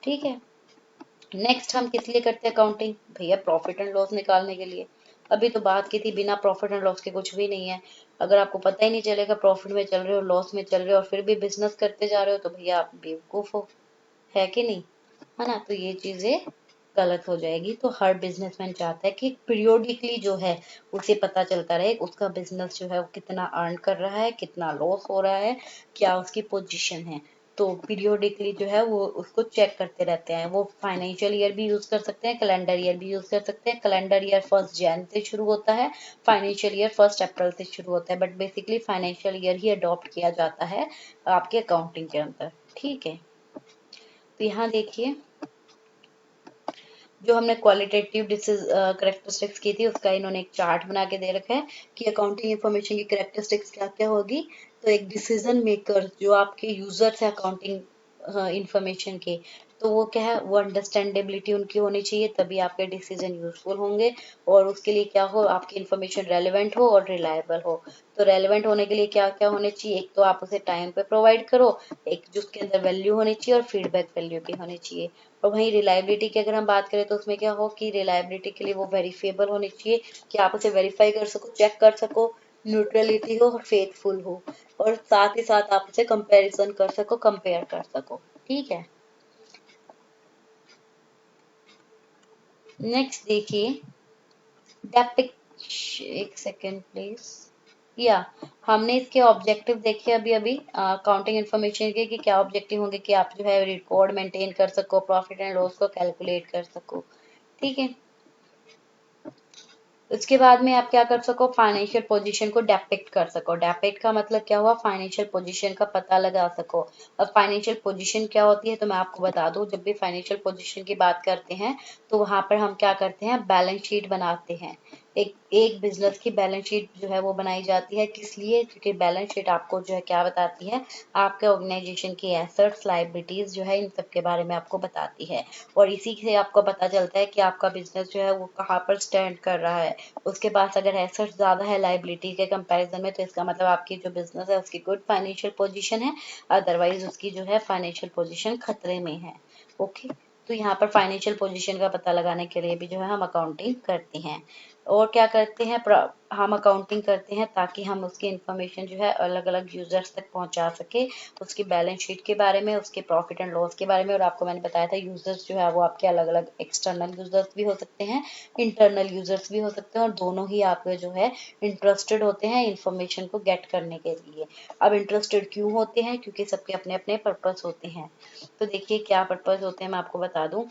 ठीक है, नेक्स्ट हम किस लिए करते हैं अकाउंटिंग? भैया प्रॉफिट एंड लॉस निकालने के लिए। अभी तो बात की थी बिना प्रॉफिट एंड लॉस के कुछ भी नहीं है। अगर आपको पता ही नहीं चलेगा प्रॉफिट में चल रहे हो लॉस में चल रहे हो और फिर भी बिजनेस करते जा रहे हो, तो भैया आप बेवकूफ हो, है कि नहीं? है ना, तो ये चीजें गलत हो जाएगी। तो हर बिजनेसमैन चाहता है कि पीरियोडिकली जो है उसे पता चलता रहे उसका बिजनेस जो है वो कितना अर्न कर रहा है, कितना लॉस हो रहा है, क्या उसकी पोजीशन है। तो पीरियोडिकली जो है वो उसको चेक करते रहते हैं। वो फाइनेंशियल ईयर भी यूज कर सकते हैं, कैलेंडर ईयर भी यूज कर सकते हैं। कैलेंडर ईयर 1 जनवरी से शुरू होता है, फाइनेंशियल ईयर 1 अप्रैल से शुरू होता है, but basically financial year he adopt किया जाता है आपके अकाउंटिंग के अंदर। ठीक है, तो यहाँ देखिए, जो हमने क्वालिटेटिव करेक्टरिस्टिक्स की थी उसका इन्होंने एक चार्ट बना के दे रखा है कि अकाउंटिंग इंफॉर्मेशन की करेक्टरिस्टिक्स क्या क्या होगी। तो एक डिसीजन मेकर जो आपके यूजर्स है अकाउंटिंग इंफॉर्मेशन के, तो वो क्या है, वो अंडरस्टैंडेबिलिटी उनकी होनी चाहिए, तभी आपके डिसीजन यूजफुल होंगे। और उसके लिए क्या हो, आपकी इंफॉर्मेशन रेलेवेंट हो और रिलायबल हो। तो रेलेवेंट होने के लिए क्या क्या होने चाहिए, एक तो आप उसे टाइम पे प्रोवाइड करो, एक जिसके अंदर वैल्यू होनी चाहिए और फीडबैक वैल्यू भी होनी चाहिए। और वहीं रिलायबिलिटी की अगर हम बात करें तो उसमें क्या हो कि रिलायबिलिटी के लिए वो वेरीफेबल होनी चाहिए, कि आप उसे वेरीफाई कर सको, चेक कर सको, न्यूट्रलिटी हो और फेथफुल हो, और साथ ही साथ आप उसे कंपैरिजन कर सको, कंपेयर कर सको। ठीक है, नेक्स्ट देखिए, डेपिक्ट, एक सेकेंड प्लीज। या हमने इसके ऑब्जेक्टिव देखे अभी अभी अकाउंटिंग इन्फॉर्मेशन के, कि क्या ऑब्जेक्टिव होंगे, कि आप जो है रिकॉर्ड मेंटेन कर सको, प्रॉफिट एंड लॉस को कैलकुलेट कर सको। ठीक है, उसके बाद में आप क्या कर सको, फाइनेंशियल पोजीशन को डेपिक्ट कर सको। डेपिक्ट का मतलब क्या हुआ, फाइनेंशियल पोजीशन का पता लगा सको। अब फाइनेंशियल पोजीशन क्या होती है तो मैं आपको बता दूं, जब भी फाइनेंशियल पोजीशन की बात करते हैं तो वहां पर हम क्या करते हैं, बैलेंस शीट बनाते हैं। एक एक बिजनेस की बैलेंस शीट जो है वो बनाई जाती है, किस लिए? क्योंकि बैलेंस शीट आपको जो है क्या बताती है, आपके ऑर्गेनाइजेशन की एसेट्स लायबिलिटीज जो है इन सब के बारे में आपको बताती है। और इसी से आपको पता चलता है कि आपका बिजनेस जो है वो कहाँ पर स्टैंड कर रहा है। उसके पास अगर एसेट्स ज्यादा है लायबिलिटी के कंपैरिजन में, तो इसका मतलब आपकी जो बिजनेस है उसकी गुड फाइनेंशियल पोजीशन है, अदरवाइज उसकी जो है फाइनेंशियल पोजीशन खतरे में है। ओके, तो यहाँ पर फाइनेंशियल पोजीशन का पता लगाने के लिए भी जो है हम अकाउंटिंग करते हैं। और क्या करते हैं, हम अकाउंटिंग करते हैं ताकि हम उसकी इंफॉर्मेशन जो है अलग अलग यूजर्स तक पहुंचा सके, उसकी बैलेंस शीट के बारे में, उसके प्रॉफिट एंड लॉस के बारे में। और आपको मैंने बताया था यूजर्स जो है वो आपके अलग अलग एक्सटर्नल यूजर्स भी हो सकते हैं, इंटरनल यूजर्स भी हो सकते हैं, और दोनों ही आप जो है इंटरेस्टेड होते हैं इंफॉर्मेशन को गेट करने के लिए। अब इंटरेस्टेड क्यों होते हैं, क्योंकि सबके अपने अपने पर्पस होते हैं। तो देखिए क्या पर्पस होते हैं मैं आपको बता दूं।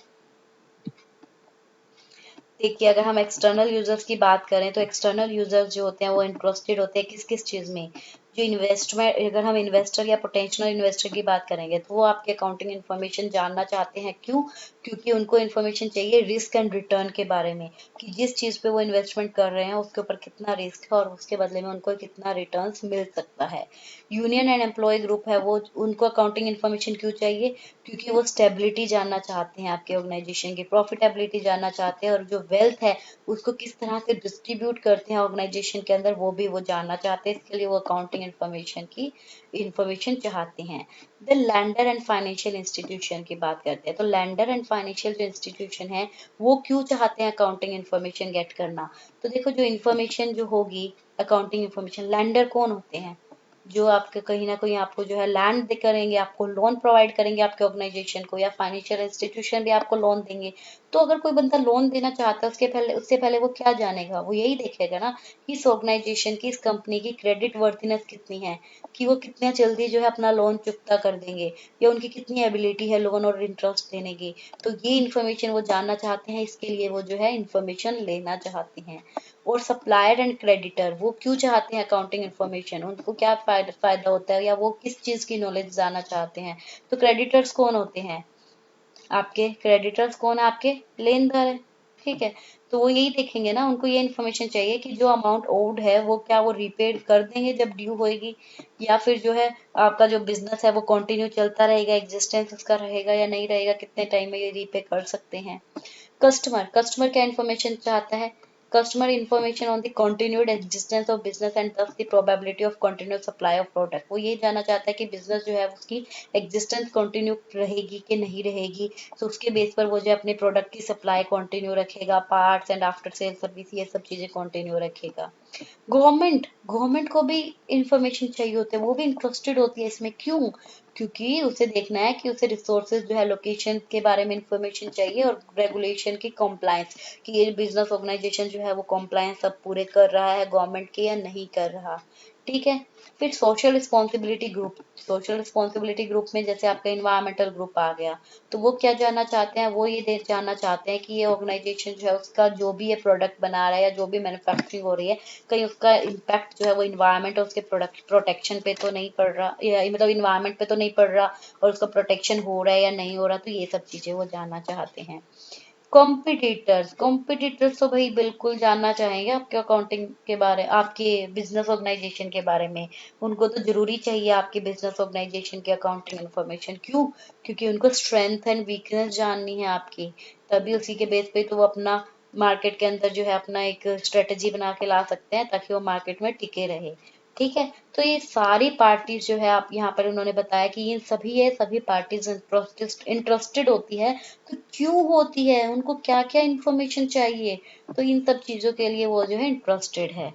देखिए अगर हम एक्सटर्नल यूजर्स की बात करें तो एक्सटर्नल यूजर्स जो होते हैं वो इंटरेस्टेड होते हैं किस किस चीज में। जो इन्वेस्टमेंट, अगर हम इन्वेस्टर या पोटेंशियल इन्वेस्टर की बात करेंगे तो वो आपके अकाउंटिंग इन्फॉर्मेशन जानना चाहते हैं। क्यों? क्योंकि उनको इन्फॉर्मेशन चाहिए रिस्क एंड रिटर्न के बारे में, कि जिस चीज पे वो इन्वेस्टमेंट कर रहे हैं उसके ऊपर कितना रिस्क है और उसके बदले में उनको कितना रिटर्न्स मिल सकता है। यूनियन एंड एम्प्लॉय ग्रुप है वो, उनको अकाउंटिंग इन्फॉर्मेशन क्यों चाहिए? क्योंकि वो स्टेबिलिटी जानना चाहते हैं, आपके ऑर्गेनाइजेशन की प्रॉफिटेबिलिटी जानना चाहते हैं, और जो वेल्थ है उसको किस तरह से डिस्ट्रीब्यूट करते हैं ऑर्गेनाइजेशन के अंदर वो भी वो जानना चाहते हैं। इसके लिए वो अकाउंटिंग इन्फॉर्मेशन की इंफॉर्मेशन चाहते हैं। The lander and financial institution की बात करते हैं तो लैंडर एंड फाइनेंशियल जो इंस्टीट्यूशन है वो क्यों चाहते हैं अकाउंटिंग इन्फॉर्मेशन गेट करना? तो देखो जो इन्फॉर्मेशन जो होगी अकाउंटिंग इन्फॉर्मेशन, लैंडर कौन होते हैं? जो आपके कहीं ना कहीं आपको जो है लैंड दे करेंगे, आपको लोन प्रोवाइड करेंगे आपके ऑर्गेनाइजेशन को, या फाइनेंशियल इंस्टीट्यूशन भी आपको लोन देंगे। तो अगर कोई बंदा लोन देना चाहता है उससे पहले वो क्या जानेगा? वो यही देखेगा ना कि इस ऑर्गेनाइजेशन की, इस कंपनी की क्रेडिट वर्थिनेस कितनी है, कि वो कितने जल्दी जो है अपना लोन चुकता कर देंगे, या उनकी कितनी एबिलिटी है लोन और इंटरेस्ट देने की। तो ये इन्फॉर्मेशन वो जानना चाहते हैं, इसके लिए वो जो है इन्फॉर्मेशन लेना चाहते हैं। और सप्लायर एंड क्रेडिटर वो क्यों चाहते हैं अकाउंटिंग इन्फॉर्मेशन? उनको क्या फायदा होता है, या वो किस चीज की नॉलेज जानना चाहते हैं? तो क्रेडिटर्स कौन होते हैं? आपके क्रेडिटर्स कौन है? आपके लेनदार है। ठीक है, तो वो यही देखेंगे ना, उनको ये इन्फॉर्मेशन चाहिए कि जो अमाउंट ओव्ड है वो क्या वो रीपेड कर देंगे जब ड्यू होएगी, या फिर जो है आपका जो बिजनेस है वो कंटिन्यू चलता रहेगा, एग्जिस्टेंस उसका रहेगा या नहीं रहेगा, कितने टाइम में ये रीपे कर सकते हैं। कस्टमर क्या इन्फॉर्मेशन चाहता है? Customer information on the continued existence of business and thus the probability of continued supply of product. वो ये जानना चाहता है कि बिजनेस जो है उसकी एग्जिस्टेंस कंटिन्यू रहेगी कि नहीं रहेगी। तो उसके बेस पर वो जो है अपने प्रोडक्ट की सप्लाई कंटिन्यू रखेगा, parts and after sale service ये सब चीजें कंटिन्यू रखेगा। गवर्नमेंट को भी इंफॉर्मेशन चाहिए होते हैं, वो भी इंटरेस्टेड होती है इसमें। क्यों? क्योंकि उसे देखना है कि उसे रिसोर्सेज जो है लोकेशन के बारे में इंफॉर्मेशन चाहिए, और रेगुलेशन की कॉम्प्लायंस, कि ये बिजनेस ऑर्गेनाइजेशन जो है वो कॉम्प्लायंस सब पूरे कर रहा है गवर्नमेंट के या नहीं कर रहा। ठीक है। फिर सोशल रिस्पॉन्सिबिलिटी ग्रुप में जैसे आपका इन्वायरमेंटल ग्रुप आ गया, तो वो क्या जानना चाहते हैं? वो ये जानना चाहते हैं कि ये ऑर्गेनाइजेशन जो है उसका जो भी ये प्रोडक्ट बना रहा है या जो भी मैन्युफैक्चरिंग हो रही है, कहीं उसका इम्पैक्ट जो है वो इन्वायरमेंट और उसके प्रोडक्ट प्रोटेक्शन पे तो नहीं पड़ रहा, या मतलब इन्वायरमेंट पे तो नहीं पड़ रहा, और उसका प्रोटेक्शन हो रहा है या नहीं हो रहा। तो ये सब चीजें वो जानना चाहते हैं। कॉम्पिटिटर्स तो भाई बिल्कुल जानना चाहेंगे आपके अकाउंटिंग के बारे, आपके बिजनेस ऑर्गेनाइजेशन के बारे में। उनको तो जरूरी चाहिए आपके बिजनेस ऑर्गेनाइजेशन की अकाउंटिंग इन्फॉर्मेशन। क्यों? क्योंकि उनको स्ट्रेंथ एंड वीकनेस जाननी है आपकी, तभी उसी के बेस पे तो वो अपना मार्केट के अंदर जो है अपना एक स्ट्रेटेजी बना के ला सकते हैं ताकि वो मार्केट में टिके रहे। ठीक है। तो ये सारी पार्टीज जो है आप यहाँ पर उन्होंने बताया कि ये सभी पार्टीज इंटरेस्टेड होती है। तो क्यों होती है, उनको क्या क्या इंफॉर्मेशन चाहिए? तो इन सब चीजों के लिए वो जो है इंटरेस्टेड है।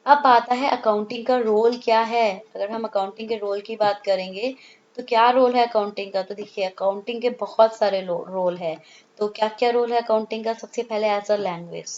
अब आता है अकाउंटिंग का रोल क्या है। अगर हम अकाउंटिंग के रोल की बात करेंगे तो क्या रोल है अकाउंटिंग का? तो देखिए अकाउंटिंग के बहुत सारे रोल है। तो क्या क्या रोल है अकाउंटिंग का? सबसे पहले एज अ लैंग्वेज,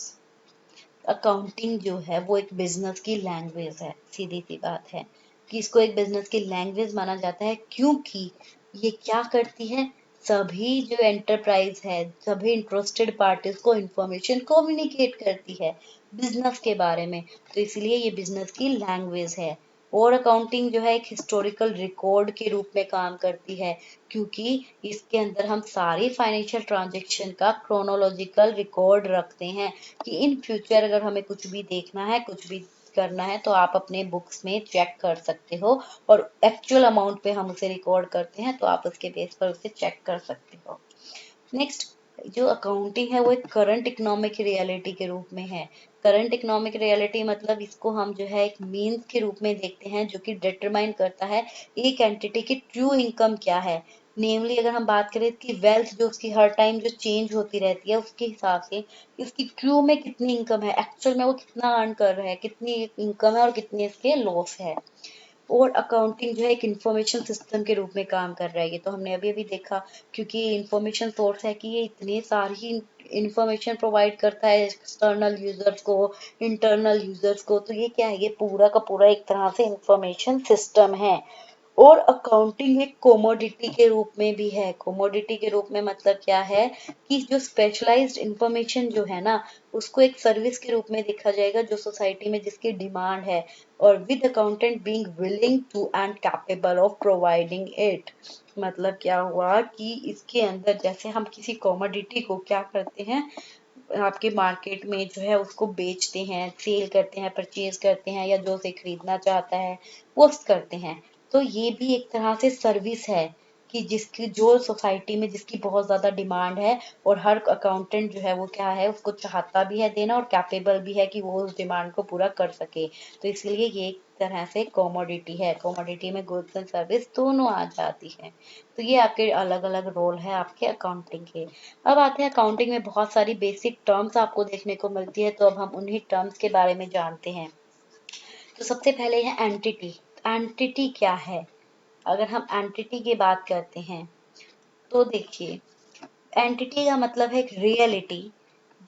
अकाउंटिंग जो है वो एक बिजनेस की लैंग्वेज है, सीधी सी बात है कि इसको एक बिजनेस की लैंग्वेज माना जाता है। क्योंकि ये क्या करती है, सभी जो एंटरप्राइज है, सभी इंटरेस्टेड पार्टीज को इंफॉर्मेशन कम्युनिकेट करती है बिजनेस के बारे में। तो इसलिए ये बिजनेस की लैंग्वेज है। और अकाउंटिंग जो है एक हिस्टोरिकल रिकॉर्ड के रूप में काम करती है, क्योंकि इसके अंदर हम सारी फाइनेंशियल ट्रांजैक्शन का क्रोनोलॉजिकल रिकॉर्ड रखते हैं, कि इन फ्यूचर अगर हमें कुछ भी देखना है, कुछ भी करना है, तो आप अपने बुक्स में चेक कर सकते हो, और एक्चुअल अमाउंट पे हम उसे रिकॉर्ड करते हैं तो आप उसके बेस पर उसे चेक कर सकते हो। नेक्स्ट, जो अकाउंटिंग है वो एक करंट इकोनॉमिक रियलिटी के रूप में है। करंट इकोनॉमिक रियलिटी मतलब इसको हम जो है एक मीन्स के रूप में देखते हैं जो कि डिटरमाइन करता है एक एंटिटी की ट्रू इनकम क्या है। नेमली अगर हम बात करें कि वेल्थ जो उसकी हर टाइम जो चेंज होती रहती है उसके हिसाब से इसकी ट्रू में कितनी इनकम है, एक्चुअल में वो कितना अर्न कर रहा है, कितनी इनकम है और कितनी इसके लॉस है। और अकाउंटिंग जो है एक इंफॉर्मेशन सिस्टम के रूप में काम कर रहा है, ये तो हमने अभी अभी देखा, क्योंकि ये इंफॉर्मेशन सोर्स है कि ये इतनी सारी इंफॉर्मेशन प्रोवाइड करता है एक्सटर्नल यूजर्स को, इंटरनल यूजर्स को। तो ये क्या है, ये पूरा का पूरा एक तरह से इंफॉर्मेशन सिस्टम है। और अकाउंटिंग एक कोमोडिटी के रूप में भी है। कोमोडिटी के रूप में मतलब क्या है कि जो स्पेशलाइज्ड इंफॉर्मेशन जो है ना, उसको एक सर्विस के रूप में देखा जाएगा जो सोसाइटी में जिसकी डिमांड है, और with accountant being willing to and capable of providing it. मतलब क्या हुआ कि इसके अंदर जैसे हम किसी कॉमोडिटी को क्या करते हैं, आपके मार्केट में जो है उसको बेचते हैं, सेल करते हैं, परचेज करते हैं, या जो उसे खरीदना चाहता है वो करते हैं। तो ये भी एक तरह से सर्विस है कि जिसकी जो सोसाइटी में जिसकी बहुत ज्यादा डिमांड है, और हर अकाउंटेंट जो है वो क्या है उसको चाहता भी है देना और कैपेबल भी है कि वो उस डिमांड को पूरा कर सके। तो इसलिए ये एक तरह से कॉमोडिटी है। कॉमोडिटी में गुड्स एंड सर्विस दोनों आ जाती है। तो ये आपके अलग अलग रोल है आपके अकाउंटिंग के। अब आते हैं अकाउंटिंग में बहुत सारी बेसिक टर्म्स आपको देखने को मिलती है, तो अब हम उन्हीं टर्म्स के बारे में जानते हैं। तो सबसे पहले है एंटिटी। एंटिटी क्या है? अगर हम एंटिटी की बात करते हैं तो देखिए, एंटिटी का मतलब है एक reality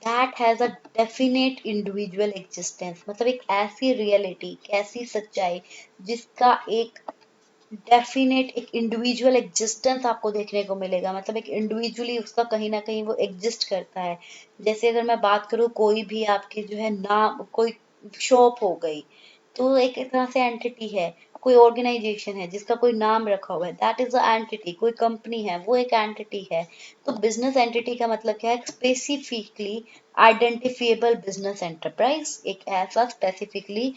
that has a definite individual existence. मतलब एक ऐसी रियलिटी, एक ऐसी सच्चाई जिसका एक डेफिनेट एक इंडिविजुअल एग्जिस्टेंस आपको देखने को मिलेगा। मतलब एक इंडिविजुअली उसका कहीं ना कहीं वो एग्जिस्ट करता है। जैसे अगर मैं बात करूँ, कोई भी आपकी जो है नाम, कोई शॉप हो गई, तो एक तरह से एंटिटी है। कोई ऑर्गेनाइजेशन है जिसका कोई नाम रखा हुआ है, दैट इज अ एंटिटी। कोई कंपनी है, वो एक एंटिटी है। तो बिजनेस एंटिटी का मतलब क्या है? Specifically identifiable business enterprise. एक ऐसा स्पेसिफिकली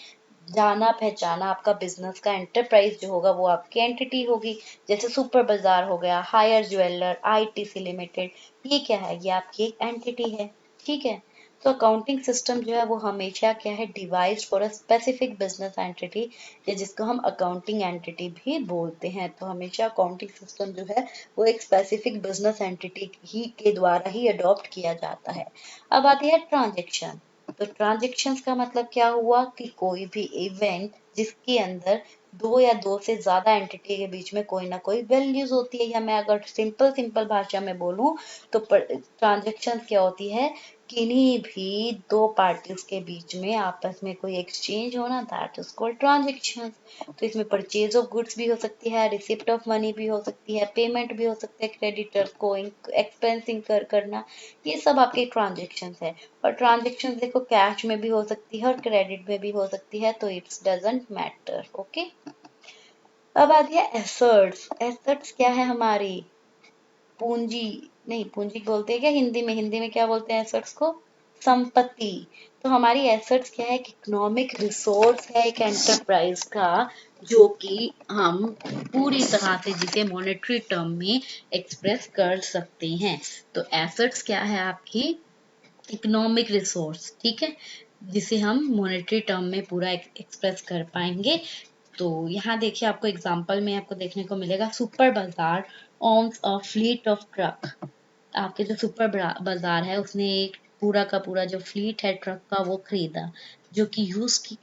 जाना पहचाना आपका बिजनेस का एंटरप्राइज जो होगा वो आपकी एंटिटी होगी। जैसे सुपर बाजार हो गया, हायर ज्वेलर, आईटीसी लिमिटेड, ये क्या है? ये आपकी एक एंटिटी है। ठीक है। तो अकाउंटिंग सिस्टम जो है वो हमेशा क्या है, devised for a specific business entity, या जिसको हम अकाउंटिंग एंटिटी भी बोलते हैं। तो हमेशा अकाउंटिंग सिस्टम जो है वो एक स्पेसिफिक बिजनेस एंटिटी ही के द्वारा ही अडॉप्ट किया जाता है। अब आती है ट्रांजेक्शन। तो ट्रांजेक्शन्स का मतलब क्या हुआ कि कोई भी इवेंट जिसके अंदर दो या दो से ज्यादा एंटिटी के बीच में कोई ना कोई वैल्यूज होती है, या मैं अगर सिंपल सिंपल भाषा में बोलूं तो ट्रांजेक्शन क्या होती है? किन्हीं भी दो पार्टीज के बीच में आपस में कोई एक्सचेंज होना, दैट इज कॉल्ड ट्रांजेक्शन। तो इसमें परचेज ऑफ गुड्स भी हो सकती है, रिसिप्ट ऑफ मनी भी हो सकती है, पेमेंट भी हो सकता है क्रेडिटर को, एक्सपेंसिंग करना, ये सब आपके ट्रांजेक्शन है। और ट्रांजेक्शन देखो कैश में भी हो सकती है और क्रेडिट में भी हो सकती है, तो इट्स डजंट मैटर। ओके। अब आती है एसेट्स। एसेट्स क्या है हमारी? पूंजी। नहीं, पूंजी बोलते हैं क्या हिंदी में? हिंदी में क्या बोलते हैं एसेट्स को? संपत्ति। तो हमारी एसेट्स क्या है? इकोनॉमिक रिसोर्स है एक एंटरप्राइज का, जो कि हम पूरी तरह से जिसे मॉनेटरी टर्म में एक्सप्रेस कर सकते हैं। तो एसेट्स क्या है आपकी? Economic resource. ठीक है, जिसे हम मॉनेटरी टर्म में पूरा एक्सप्रेस कर पाएंगे। तो यहाँ देखिए, आपको एग्जांपल में आपको देखने को मिलेगा, सुपर बाजार owns a fleet of truck। आपके जो सुपर बाजार है उसने एक पूरा का पूरा जो फ्लीट है ट्रक का वो खरीदा, जो कि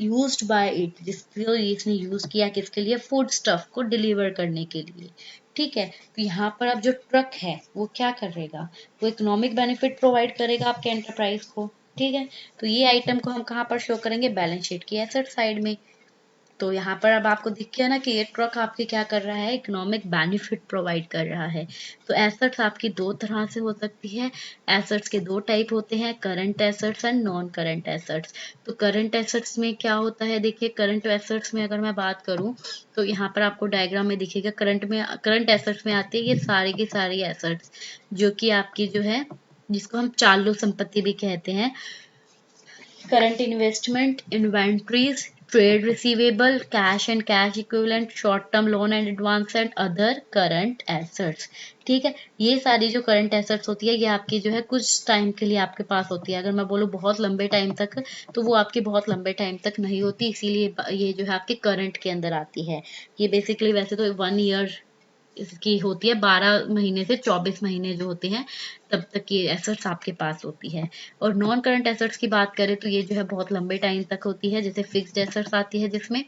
यूज्ड बाय इट, जिसको इसने यूज किया किसके लिए? फूड स्टफ को डिलीवर करने के लिए। ठीक है। तो यहाँ पर अब जो ट्रक है वो क्या करेगा? वो इकोनॉमिक बेनिफिट प्रोवाइड करेगा आपके एंटरप्राइज को। ठीक है। तो ये आइटम को हम कहाँ पर शो करेंगे? बैलेंस शीट की एसेट साइड में। तो यहाँ पर अब आपको दिख गया ना कि ये ट्रक आपके क्या कर रहा है? इकोनॉमिक बेनिफिट प्रोवाइड कर रहा है। तो एसेट्स आपकी दो तरह से हो सकती है। एसेट्स के दो टाइप होते हैं, current assets and non current assets. तो करंट एसेट्स में क्या होता है? देखिए, करंट एसेट्स में अगर मैं बात करूं तो यहाँ पर आपको डायग्राम में दिखेगा, करंट एसेट्स में आती है ये सारी की सारी एसेट्स, जो कि आपकी जो है, जिसको हम चालू संपत्ति भी कहते हैं। Current investment, inventories, trade receivable, cash and cash equivalent, short term loan and advance and other current assets. ठीक है। ये सारी जो करंट एसेट्स होती है ये आपकी जो है कुछ टाइम के लिए आपके पास होती है। अगर मैं बोलूँ बहुत लंबे टाइम तक, तो वो आपकी बहुत लंबे टाइम तक नहीं होती, इसीलिए ये जो है आपके करंट के अंदर आती है। ये बेसिकली वैसे तो 1 ईयर इसकी होती है, 12 महीने से 24 महीने जो होते हैं तब तक ये एसेट्स आपके पास होती है। और नॉन करंट एसेट्स की बात करें तो ये जो है बहुत लंबे टाइम तक होती है। जैसे फिक्स्ड एसेट्स आती है जिसमें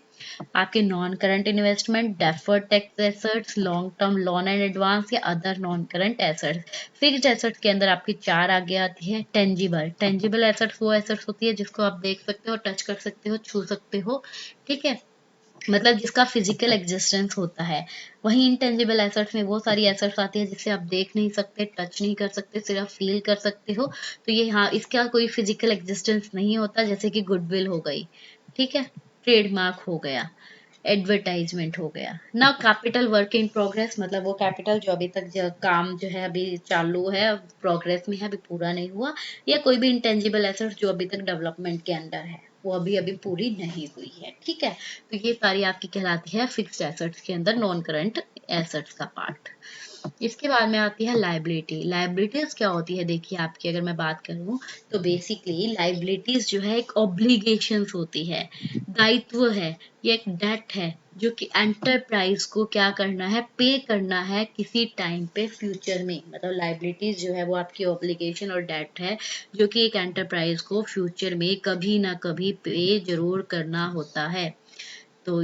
आपके non current investment, deferred tax assets, long term loan and advance या other non current assets. Fixed assets के अंदर आपकी 4 आगे आती है। टेंजिबल, टेंजिबल एसेट्स वो एसेट्स होती है जिसको आप देख सकते हो, टच कर सकते हो, छू सकते हो, ठीक है, मतलब जिसका फिजिकल एग्जिस्टेंस होता है। वहीं इनटेंजिबल एसेट्स में वो सारी एसेट्स आती है जिसे आप देख नहीं सकते, टच नहीं कर सकते, सिर्फ फील कर सकते हो। तो ये, हाँ, इसका कोई फिजिकल एग्जिस्टेंस नहीं होता, जैसे कि गुडविल हो गई, ठीक है, ट्रेडमार्क हो गया, एडवर्टाइजमेंट हो गया ना। कैपिटल वर्क इन प्रोग्रेस, मतलब वो कैपिटल जो अभी तक काम जो है अभी चालू है, प्रोग्रेस में है, अभी पूरा नहीं हुआ, या कोई भी इंटेंजिबल एसेट जो अभी तक डेवलपमेंट के अंदर है, वो अभी अभी पूरी नहीं हुई है, ठीक है। तो ये सारी आपकी कहलाती है फिक्स्ड एसेट्स के अंदर नॉन करंट एसेट्स का पार्ट। इसके बाद में आती है लाइबिलिटी। लाइबिलिटीज क्या होती है, देखिए आपकी अगर मैं बात करूं तो बेसिकली लाइबिलिटीज जो है एक ऑब्लिगेशंस होती है, दायित्व है, ये एक डेट है जो कि एंटरप्राइज को क्या करना है, पे करना है किसी टाइम पे फ्यूचर में। मतलब लाइबिलिटीज जो है वो आपकी ऑब्लिगेशन और डेट है जो कि एक एंटरप्राइज को फ्यूचर में कभी ना कभी पे जरूर करना होता है। तो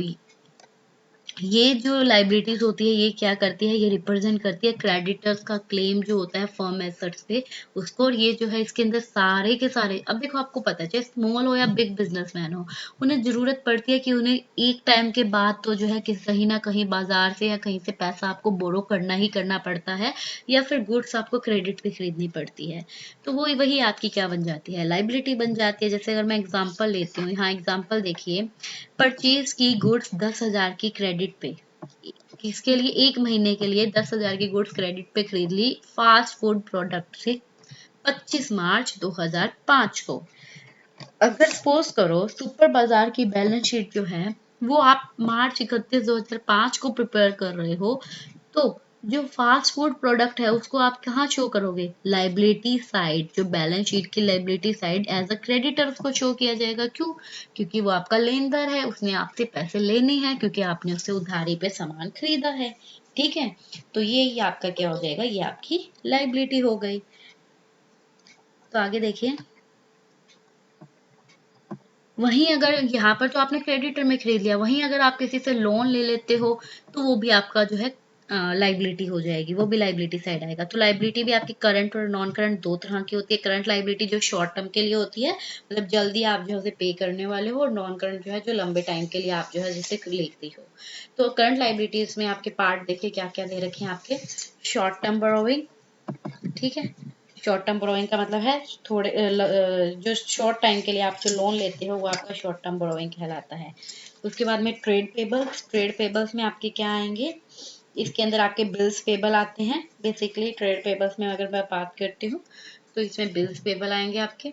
ये जो लाइबिलिटीज होती है ये क्या करती है, ये रिप्रेजेंट करती है क्रेडिटर्स का क्लेम जो होता है फर्म एसेट्स पे उसको। और ये जो है इसके अंदर सारे के सारे, अब देखो आपको पता है चाहे स्मॉल हो या बिग बिजनेसमैन हो, उन्हें जरूरत पड़ती है कि उन्हें एक टाइम के बाद तो जो है कि कहीं ना कहीं बाजार से या कहीं से पैसा आपको बोरो करना ही करना पड़ता है, या फिर गुड्स आपको क्रेडिट पे खरीदनी पड़ती है। तो वो वही आपकी क्या बन जाती है, लाइबिलिटी बन जाती है। जैसे अगर मैं एग्जाम्पल लेती हूँ, यहाँ एग्जाम्पल देखिए, परचेज की गुड्स 10,000 की क्रेडिट पे, किसके लिए, एक महीने के लिए 10,000 की गुड्स क्रेडिट पे खरीद ली फास्ट फूड प्रोडक्ट से 25 मार्च 2005 को। अगर सपोज करो सुपर बाजार की बैलेंस शीट जो है वो आप मार्च 31 2005 को प्रिपेयर कर रहे हो, तो जो फास्ट फूड प्रोडक्ट है उसको आप कहाँ शो करोगे, लाइबिलिटी साइड, जो बैलेंस शीट की liability side as a creditor उसको शो किया जाएगा। क्यों? क्योंकि वो आपका लेनदार है, उसने आपसे पैसे लेने हैं क्योंकि आपने उससे उधारी पे सामान खरीदा है, ठीक है। तो ये आपका क्या हो जाएगा, ये आपकी लाइबिलिटी हो गई। तो आगे देखिए, वहीं अगर यहाँ पर तो आपने क्रेडिटर में खरीद लिया, वहीं अगर आप किसी से लोन ले लेते हो तो वो भी आपका जो है लाइबिलिटी हो जाएगी, वो भी लाइबिलिटी साइड आएगा। तो लाइबिलिटी भी आपकी करंट और नॉन करंट दो तरह की होती है। करंट लाइबिलिटी जो शॉर्ट टर्म के लिए होती है, मतलब जल्दी आप जो है उसे पे करने वाले हो, और नॉन करंट जो है जो लंबे टाइम के लिए आप जो है जिसे लेती हो। तो करंट लाइबिलिटीज में आपके पार्ट देखिए क्या क्या दे रखे हैं आपके, शॉर्ट टर्म बोरोइंग, ठीक है, शॉर्ट टर्म बोरोइंग का मतलब है थोड़े जो शॉर्ट टाइम के लिए आप जो लोन लेते हो वो आपका शॉर्ट टर्म बोरोइंग कहलाता है। उसके बाद में ट्रेड पेबल्स, ट्रेड पेबल्स में आपके क्या आएंगे, इसके अंदर आपके बिल्स पेबल आते हैं। बेसिकली ट्रेड पेबल्स में अगर मैं बात करती हूँ तो इसमें बिल्स पेबल आएंगे आपके।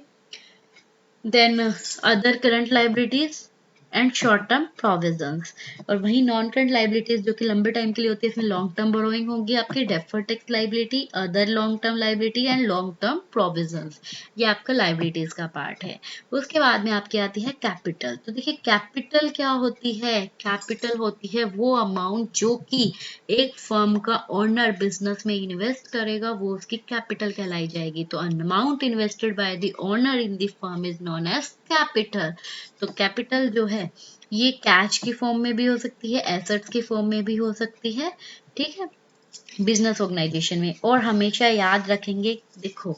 Then other current liabilities and short term provisions. और वही नॉन करंट लाइबिलिटीज जो कि लंबे टाइम के लिए होती है, इसमें लॉन्ग टर्म बोरोइंग होगी आपकी, deferred tax liability, other long term liability and long term provisions. ये आपका लाइबिलिटीज का पार्ट है। उसके बाद में आपकी आती है कैपिटल। तो देखिए कैपिटल क्या होती है, कैपिटल होती है वो अमाउंट जो कि एक फर्म का ओनर बिजनेस में इन्वेस्ट करेगा, वो उसकी कैपिटल कहलाई जाएगी। तो amount invested by the owner in the firm is known as capital. तो कैपिटल जो है ये कैश की फॉर्म में भी हो सकती है, एसेट्स की फॉर्म में भी हो सकती है, ठीक है, बिजनेस ऑर्गेनाइजेशन में। और हमेशा याद रखेंगे, देखो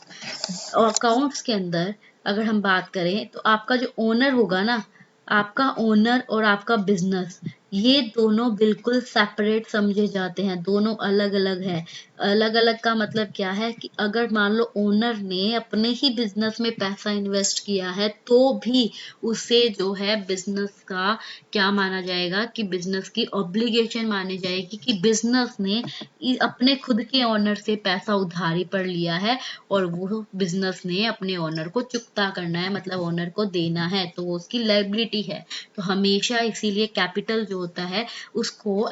अकाउंट्स के अंदर अगर हम बात करें तो आपका जो ओनर होगा ना, आपका ओनर और आपका बिजनेस, ये दोनों बिल्कुल सेपरेट समझे जाते हैं, दोनों अलग अलग है। अलग अलग का मतलब क्या है कि अगर मान लो ओनर ने अपने ही बिजनेस में पैसा इन्वेस्ट किया है तो भी उसे जो है बिजनेस का क्या माना जाएगा, कि बिजनेस की ऑब्लिगेशन मानी जाएगी कि बिजनेस ने अपने खुद के ओनर से पैसा उधारी पर लिया है और वो बिजनेस ने अपने ओनर को चुकता करना है, मतलब ओनर को देना है, तो वो उसकी लायबिलिटी है। तो हमेशा इसीलिए कैपिटल जो होता है उसको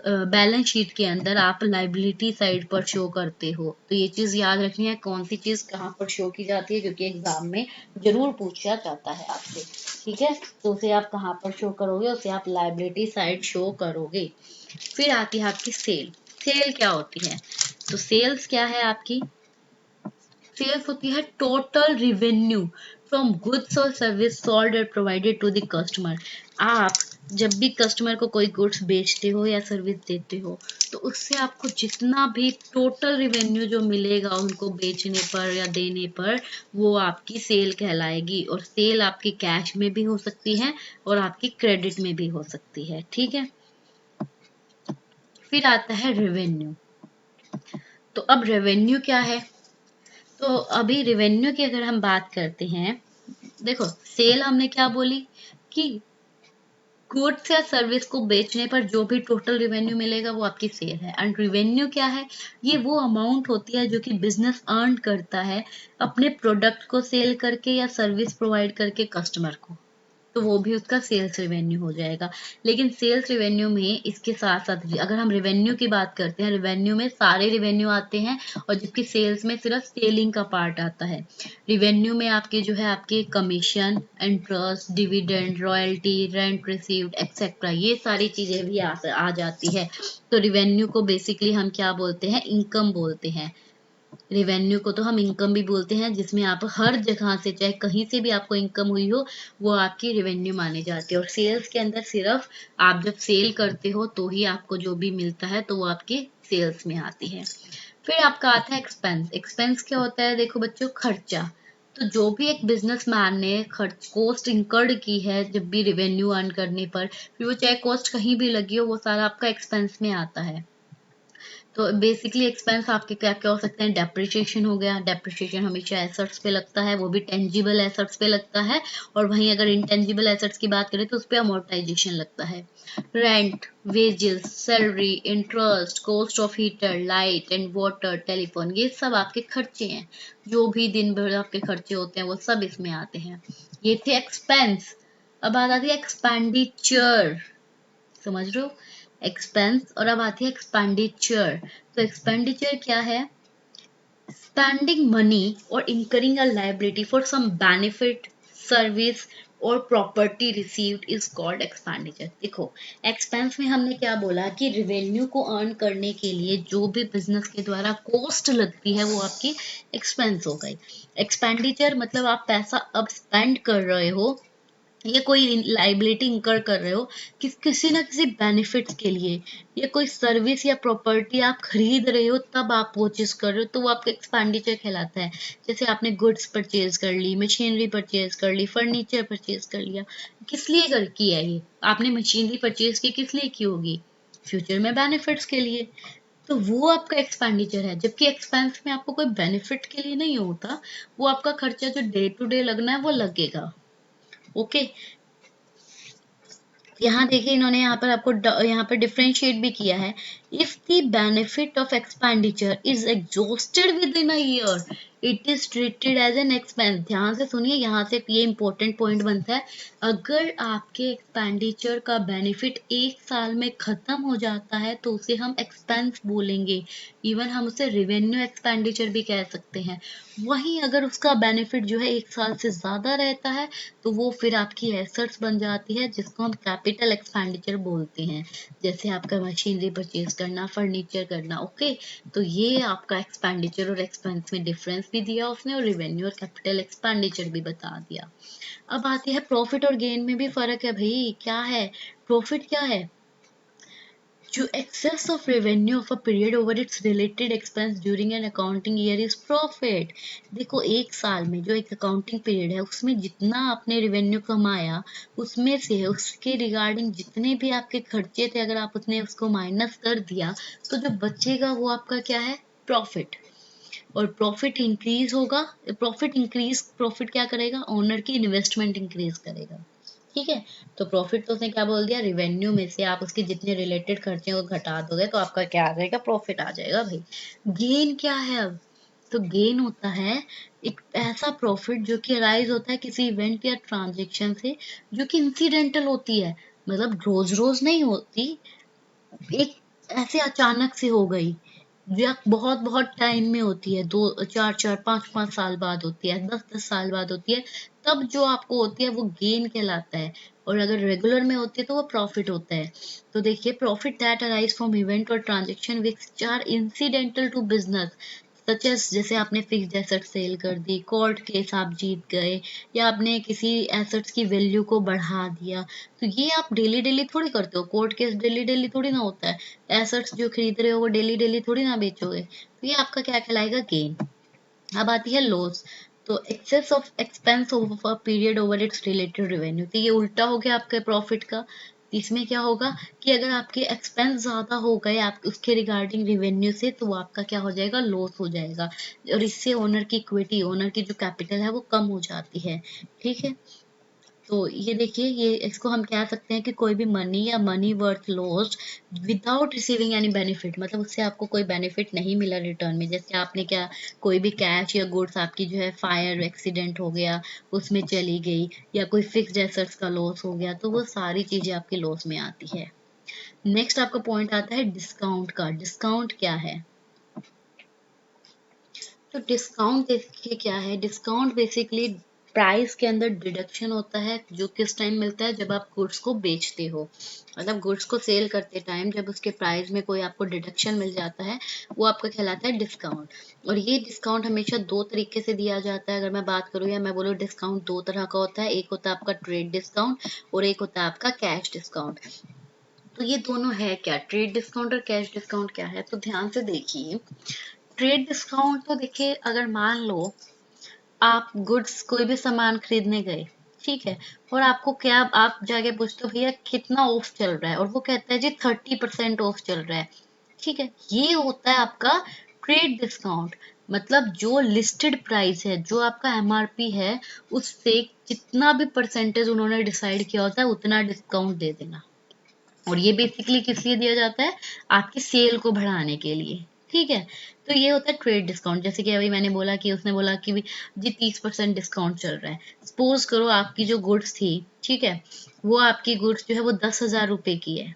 बैलेंस शीट के अंदर आप लायबिलिटी साइड पर शो करते हो। तो ये चीज याद रखनी है, कौन सी चीज कहाँ पर शो की जाती है, क्योंकि एग्जाम में जरूर पूछा जाता है आपसे, ठीक है। तो उसे आप कहाँ पर शो करोगे, उसे आप लायबिलिटी साइड शो करोगे। फिर आती है आपकी सेल। सेल क्या होती है? तो सेल्स क्या है आपकी? सेल्स होती है टोटल रिवेन्यू फ्रॉम गुड्स और सर्विस सोल्ड और प्रोवाइडेड टू द कस्टमर। आप जब भी कस्टमर को कोई गुड्स बेचते हो या सर्विस देते हो, तो उससे आपको जितना भी टोटल रिवेन्यू जो मिलेगा उनको बेचने पर या देने पर, वो आपकी सेल कहलाएगी। और सेल आपकी कैश में भी हो सकती है और आपकी क्रेडिट में भी हो सकती है, ठीक है। फिर आता है रेवेन्यू। तो अब रेवेन्यू क्या है? तो अभी रेवेन्यू की अगर हम बात करते हैं, देखो सेल हमने क्या बोली कि गुड्स या सर्विस को बेचने पर जो भी टोटल रेवेन्यू मिलेगा वो आपकी सेल है। एंड रेवेन्यू क्या है? ये वो अमाउंट होती है जो कि बिजनेस अर्न करता है अपने प्रोडक्ट को सेल करके या सर्विस प्रोवाइड करके कस्टमर को, तो वो भी उसका सेल्स रेवेन्यू हो जाएगा। लेकिन सेल्स रेवेन्यू में इसके साथ साथ अगर हम रेवेन्यू की बात करते हैं, रेवेन्यू में सारे रेवेन्यू आते हैं, और जबकि सेल्स में सिर्फ सेलिंग का पार्ट आता है। रेवेन्यू में आपके जो है आपके commission, interest, dividend, royalty, rent received etcetera, ये सारी चीजें भी आ जाती है। तो रेवेन्यू को बेसिकली हम क्या बोलते हैं? इनकम बोलते हैं। रेवेन्यू को तो हम इनकम भी बोलते हैं, जिसमें आप हर जगह से चाहे कहीं से भी आपको इनकम हुई हो, वो आपकी रेवेन्यू मानी जाती है। और सेल्स के अंदर सिर्फ आप जब सेल करते हो तो ही आपको जो भी मिलता है तो वो आपकी सेल्स में आती है। फिर आपका आता है एक्सपेंस। एक्सपेंस क्या होता है? देखो बच्चों, खर्चा। तो जो भी एक बिजनेसमैन ने खर्च कॉस्ट इंकर्ड की है जब भी रेवेन्यू अर्न करने पर, फिर वो चाहे कॉस्ट कहीं भी लगी हो, वो सारा आपका एक्सपेंस में आता है। तो बेसिकली एक्सपेंस आपके क्या क्या हो सकते हैं? डेप्रिसिएशन हो गया, डेप्रिसिएशन हमेशा एसेट्स पे लगता है, वो भी टेंजिबल एसेट्स पे लगता है। और वहीं अगर इंटेंजिबल एसेट्स की बात करें तो उस पर अमोर्टाइजेशन लगता है। Rent, wages, salary, interest, cost of heater, light and water, telephone, ये सब आपके खर्चे हैं। जो भी दिन भर आपके खर्चे होते हैं वो सब इसमें आते हैं। ये थे एक्सपेंस। अब बात आती है एक्सपेंडिचर। समझ रहे हो? एक्सपेंस। और अब आती है एक्सपेंडिचर। तो एक्सपेंडिचर क्या है? स्पेंडिंग मनी और incurring a liability for some benefit, service और property received is called expenditure. देखो, एक्सपेंस में हमने क्या बोला कि रेवेन्यू को अर्न करने के लिए जो भी बिजनेस के द्वारा कॉस्ट लगती है वो आपकी एक्सपेंस हो गई। एक्सपेंडिचर मतलब आप पैसा अब स्पेंड कर रहे हो, ये कोई लाइबिलिटी इंकर कर रहे हो कि किसी ना किसी बेनिफिट्स के लिए, या कोई सर्विस या प्रॉपर्टी आप खरीद रहे हो तब आप वो चीज कर रहे हो, तो वो आपका एक्सपेंडिचर कहलाता है। जैसे आपने गुड्स परचेज कर ली, मशीनरी परचेज कर ली, फर्नीचर परचेज कर लिया, किस लिए कर किया है? आपने मशीनरी परचेज की किस लिए की होगी? फ्यूचर में बेनिफिट्स के लिए। तो वो आपका एक्सपेंडिचर है। जबकि एक्सपेंस में आपको कोई बेनिफिट के लिए नहीं होता, वो आपका खर्चा जो डे टू डे लगना है वो लगेगा। ओके। यहाँ देखिए, इन्होंने यहाँ पर आपको यहाँ पर डिफरेंशिएट भी किया है। If the benefit of expenditure is exhausted within a year, it is treated as an expense. ध्यान से सुनिए, यहाँ से ये इंपॉर्टेंट पॉइंट बनता है। अगर आपके एक्सपेंडिचर का बेनिफिट एक साल में खत्म हो जाता है तो उसे हम एक्सपेंस बोलेंगे। इवन हम उसे रेवेन्यू एक्सपेंडिचर भी कह सकते हैं। वहीं अगर उसका बेनिफिट जो है एक साल से ज्यादा रहता है तो वो फिर आपकी एसेट्स बन जाती है, जिसको हम कैपिटल एक्सपेंडिचर बोलते हैं। जैसे आपका मशीनरी परचेज करना, फर्नीचर करना। ओके। तो ये आपका एक्सपेंडिचर और एक्सपेंस में डिफरेंस भी दिया उसने, और रेवेन्यू और कैपिटल एक्सपेंडिचर भी बता दिया। अब आती है प्रॉफिट और गेन में भी फर्क है भाई। क्या है प्रॉफिट? क्या है? जो excess of revenue of a period over its related expense during an accounting year is profit। देखो, एक साल में जो एक अकाउंटिंग पीरियड है उसमें जितना आपने रेवेन्यू कमाया, उसमें से उसके रिगार्डिंग जितने भी आपके खर्चे थे, अगर आप उसने उसको माइनस कर दिया तो जो बचेगा वो आपका क्या है? प्रॉफिट। और प्रॉफिट इंक्रीज होगा। प्रॉफिट क्या करेगा? ओनर की इन्वेस्टमेंट इंक्रीज करेगा। ठीक है। तो प्रॉफिट तो उसने क्या बोल दिया? रेवेन्यू में से आप उसके जितने रिलेटेड खर्चे को घटा दोगे तो आपका क्या आ जाएगा? प्रॉफिट आ जाएगा भाई। गेन क्या है अब? तो गेन होता है एक ऐसा प्रॉफिट जो कि अराइज होता है किसी इवेंट या ट्रांजेक्शन से, जो कि इंसिडेंटल होती है, मतलब रोज रोज नहीं होती, एक ऐसे अचानक से हो गई, या बहुत बहुत टाइम में होती है, 2 4 4 5 5 साल बाद होती है, 10 10 साल बाद होती है, तब जो आपको होती है वो गेन कहलाता है। और अगर रेगुलर में होती है तो वो प्रॉफिट होता है। तो देखिए, profit that arise from event और transaction which are incidental to business, such as जैसे आपने फिक्स्ड एसेट सेल कर दी, कोर्ट केस आप जीत गए, या आपने किसी एसेट्स की वैल्यू को बढ़ा दिया। तो ये आप डेली डेली थोड़ी करते हो, कोर्ट केस डेली डेली थोड़ी ना होता है, एसेट्स जो खरीद रहे हो वो डेली डेली थोड़ी ना बेचोगे। तो ये आपका क्या कहलाएगा, गेन। अब आती है लॉस। तो excess of expense of a period over its related revenue, तो ये उल्टा हो गया आपके प्रॉफिट का। इसमें क्या होगा कि अगर आपके एक्सपेंस ज्यादा हो गए आप उसके रिगार्डिंग रेवेन्यू से, तो वो आपका क्या हो जाएगा, लॉस हो जाएगा। और इससे ओनर की इक्विटी, ओनर की जो कैपिटल है वो कम हो जाती है। ठीक है। तो ये देखिए, ये इसको हम कह सकते हैं कि कोई भी मनी या money worth lost without receiving any benefit, मतलब उससे आपको कोई बेनिफिट नहीं मिला रिटर्न में। जैसे आपने क्या, कोई भी कैश या गुड्स आपकी जो है फायर एक्सीडेंट हो गया उसमें चली गई, या कोई फिक्स्ड एसेट्स का लॉस हो गया, तो वो सारी चीजें आपके लॉस में आती है। नेक्स्ट आपका पॉइंट आता है डिस्काउंट का। डिस्काउंट क्या है? तो डिस्काउंट देखिए क्या है, डिस्काउंट बेसिकली प्राइस के अंदर डिडक्शन होता है, जो किस टाइम मिलता है, जब आप गुड्स को बेचते हो। मतलब गुड्स को सेल करते टाइम जब उसके प्राइस में कोई आपको डिडक्शन मिल जाता है, वो आपका कहलाता है डिस्काउंट। और ये डिस्काउंट हमेशा दो तरीके से दिया जाता है। अगर मैं बात करूँ या मैं बोलूँ, डिस्काउंट दो तरह का होता है। एक होता है आपका ट्रेड डिस्काउंट और एक होता है आपका कैश डिस्काउंट। तो ये दोनों है क्या, ट्रेड डिस्काउंट और कैश डिस्काउंट क्या है, तो ध्यान से देखिए। ट्रेड डिस्काउंट तो देखिए, अगर मान लो आप गुड्स कोई भी सामान खरीदने गए, ठीक है, और आपको क्या, आप जाके पूछते हो भैया कितना ऑफ चल रहा है, और वो कहता है जी 30% ऑफ चल रहा है। ठीक है, ये होता है आपका ट्रेड डिस्काउंट। मतलब जो लिस्टेड प्राइस है, जो आपका एमआरपी है, उससे जितना भी परसेंटेज उन्होंने डिसाइड किया होता है उतना डिस्काउंट दे देना। और ये बेसिकली किस लिए दिया जाता है, आपकी सेल को बढ़ाने के लिए। ठीक है। तो ये होता है ट्रेड डिस्काउंट। जैसे कि अभी मैंने बोला कि उसने बोला कि जी 30% डिस्काउंट चल रहा है। सपोज करो आपकी जो गुड्स थी, ठीक है, वो आपकी गुड्स जो है वो 10,000 रुपए की है।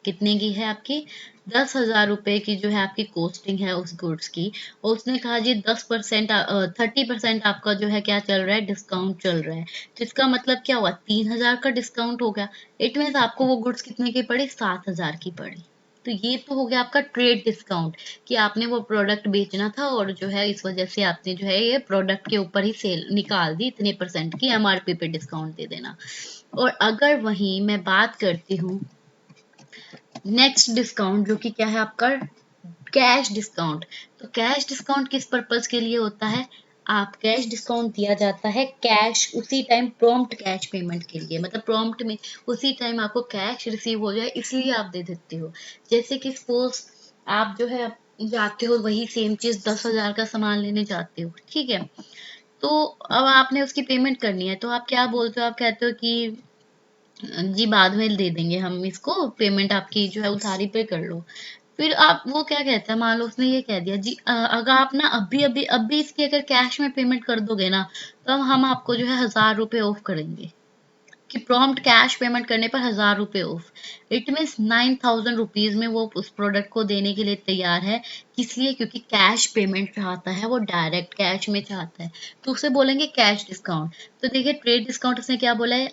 कितने की है आपकी, 10,000 रुपए की जो है आपकी कॉस्टिंग है उस गुड्स की। और उसने कहा जी 10%, 30% आपका जो है क्या चल रहा है, डिस्काउंट चल रहा है। तो इसका मतलब क्या हुआ, 3,000 का डिस्काउंट हो गया। इट मीन्स आपको वो गुड्स कितने की पड़ी, 7,000 की पड़ी। तो ये तो हो गया आपका ट्रेड डिस्काउंट, कि आपने वो प्रोडक्ट बेचना था और जो है इस वजह से आपने जो है ये प्रोडक्ट के ऊपर ही सेल निकाल दी, इतने परसेंट की एमआरपी पे डिस्काउंट दे देना। और अगर वहीं मैं बात करती हूँ नेक्स्ट डिस्काउंट, जो कि क्या है आपका कैश डिस्काउंट। तो कैश डिस्काउंट किस पर्पज के लिए होता है, आप कैश डिस्काउंट दिया जाता है कैश उसी टाइम, प्रॉम्प्ट कैश पेमेंट के लिए। मतलब प्रॉम्प्ट में उसी टाइम आपको कैश रिसीव हो जाए, इसलिए आप दे देते हो। जैसे कि सपोज आप जो है जाते हो वही सेम चीज 10,000 का सामान लेने जाते हो, ठीक है, तो अब आपने उसकी पेमेंट करनी है, तो आप क्या बोलते हो, आप कहते हो कि जी बाद में दे देंगे हम इसको, पेमेंट आपकी जो है उधारी पे कर लो। फिर आप, वो क्या कहता है, मान लो उसने ये कह दिया जी अगर आप ना अभी अभी अभी इसकी अगर कैश में पेमेंट कर दोगे ना, तो हम आपको जो है 1,000 रुपये ऑफ करेंगे, कि प्रॉम्प्ट कैश पेमेंट करने पर 1,000 रुपये ऑफ। इट मीन्स 9,000 रुपीज में वो उस प्रोडक्ट को देने के लिए तैयार है। किस लिए, क्योंकि कैश पेमेंट चाहता है, वो डायरेक्ट कैश में चाहता है। तो उसे बोलेंगे कैश डिस्काउंट। तो देखिए, ट्रेड डिस्काउंट उसने क्या बोला है,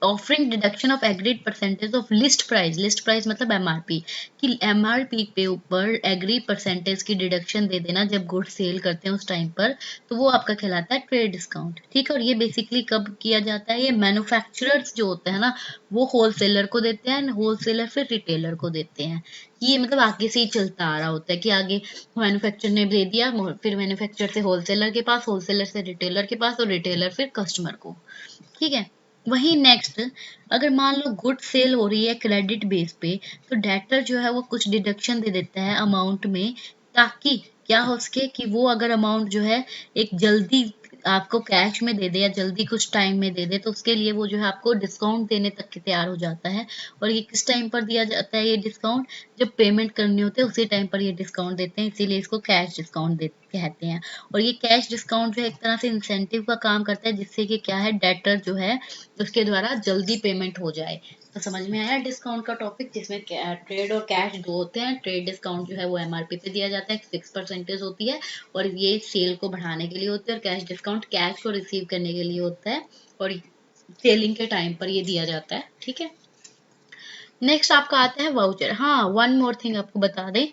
offering deduction of agreed percentage of list price. List price मतलब एमआरपी, कि एमआरपी पे ऊपर एग्री परसेंटेज की डिडक्शन दे देना जब गुड्स सेल करते हैं उस टाइम पर, तो वो आपका कहलाता है ट्रेड डिस्काउंट। ठीक है। और ये बेसिकली कब किया जाता है, ये मैन्युफैक्चरर्स जो होते हैं ना, वो होलसेलर को देते हैं, होलसेलर फिर रिटेलर को देते हैं। ये मतलब आगे से ही चलता आ रहा होता है, कि आगे मैन्युफैक्चरर ने दे दिया, फिर मैन्युफैक्चरर से होलसेलर के पास, होलसेलर से रिटेलर के पास, और रिटेलर फिर कस्टमर को। ठीक है। वहीं नेक्स्ट, अगर मान लो गुड सेल हो रही है क्रेडिट बेस पे, तो डेटर जो है वो कुछ डिडक्शन दे देता है अमाउंट में, ताकि क्या हो सके कि वो अगर अमाउंट जो है एक जल्दी आपको कैश में दे दे, या जल्दी कुछ टाइम में दे दे, तो उसके लिए वो जो है आपको डिस्काउंट देने तक के तैयार हो जाता है। और ये किस टाइम पर दिया जाता है ये डिस्काउंट, जब पेमेंट करनी होती है उसी टाइम पर ये डिस्काउंट देते हैं, इसीलिए इसको कैश डिस्काउंट कहते हैं। और ये कैश डिस्काउंट जो है एक तरह से इंसेंटिव का काम करता है, जिससे कि क्या है, डेटर जो है उसके द्वारा जल्दी पेमेंट हो जाए। तो समझ में आया डिस्काउंट का टॉपिक, जिसमें ट्रेड और कैश दो होते हैं। ट्रेड डिस्काउंट जो है वो एमआरपी पे दिया जाता है, फिक्स परसेंटेज होती है, और ये सेल को बढ़ाने के लिए होती है। और कैश डिस्काउंट कैश को रिसीव करने के लिए होता है। और सेलिंग के टाइम पर ये दिया जाता है, ठीक है। नेक्स्ट आपका आता है वाउचर। हाँ, वन मोर थिंग आपको बता दें,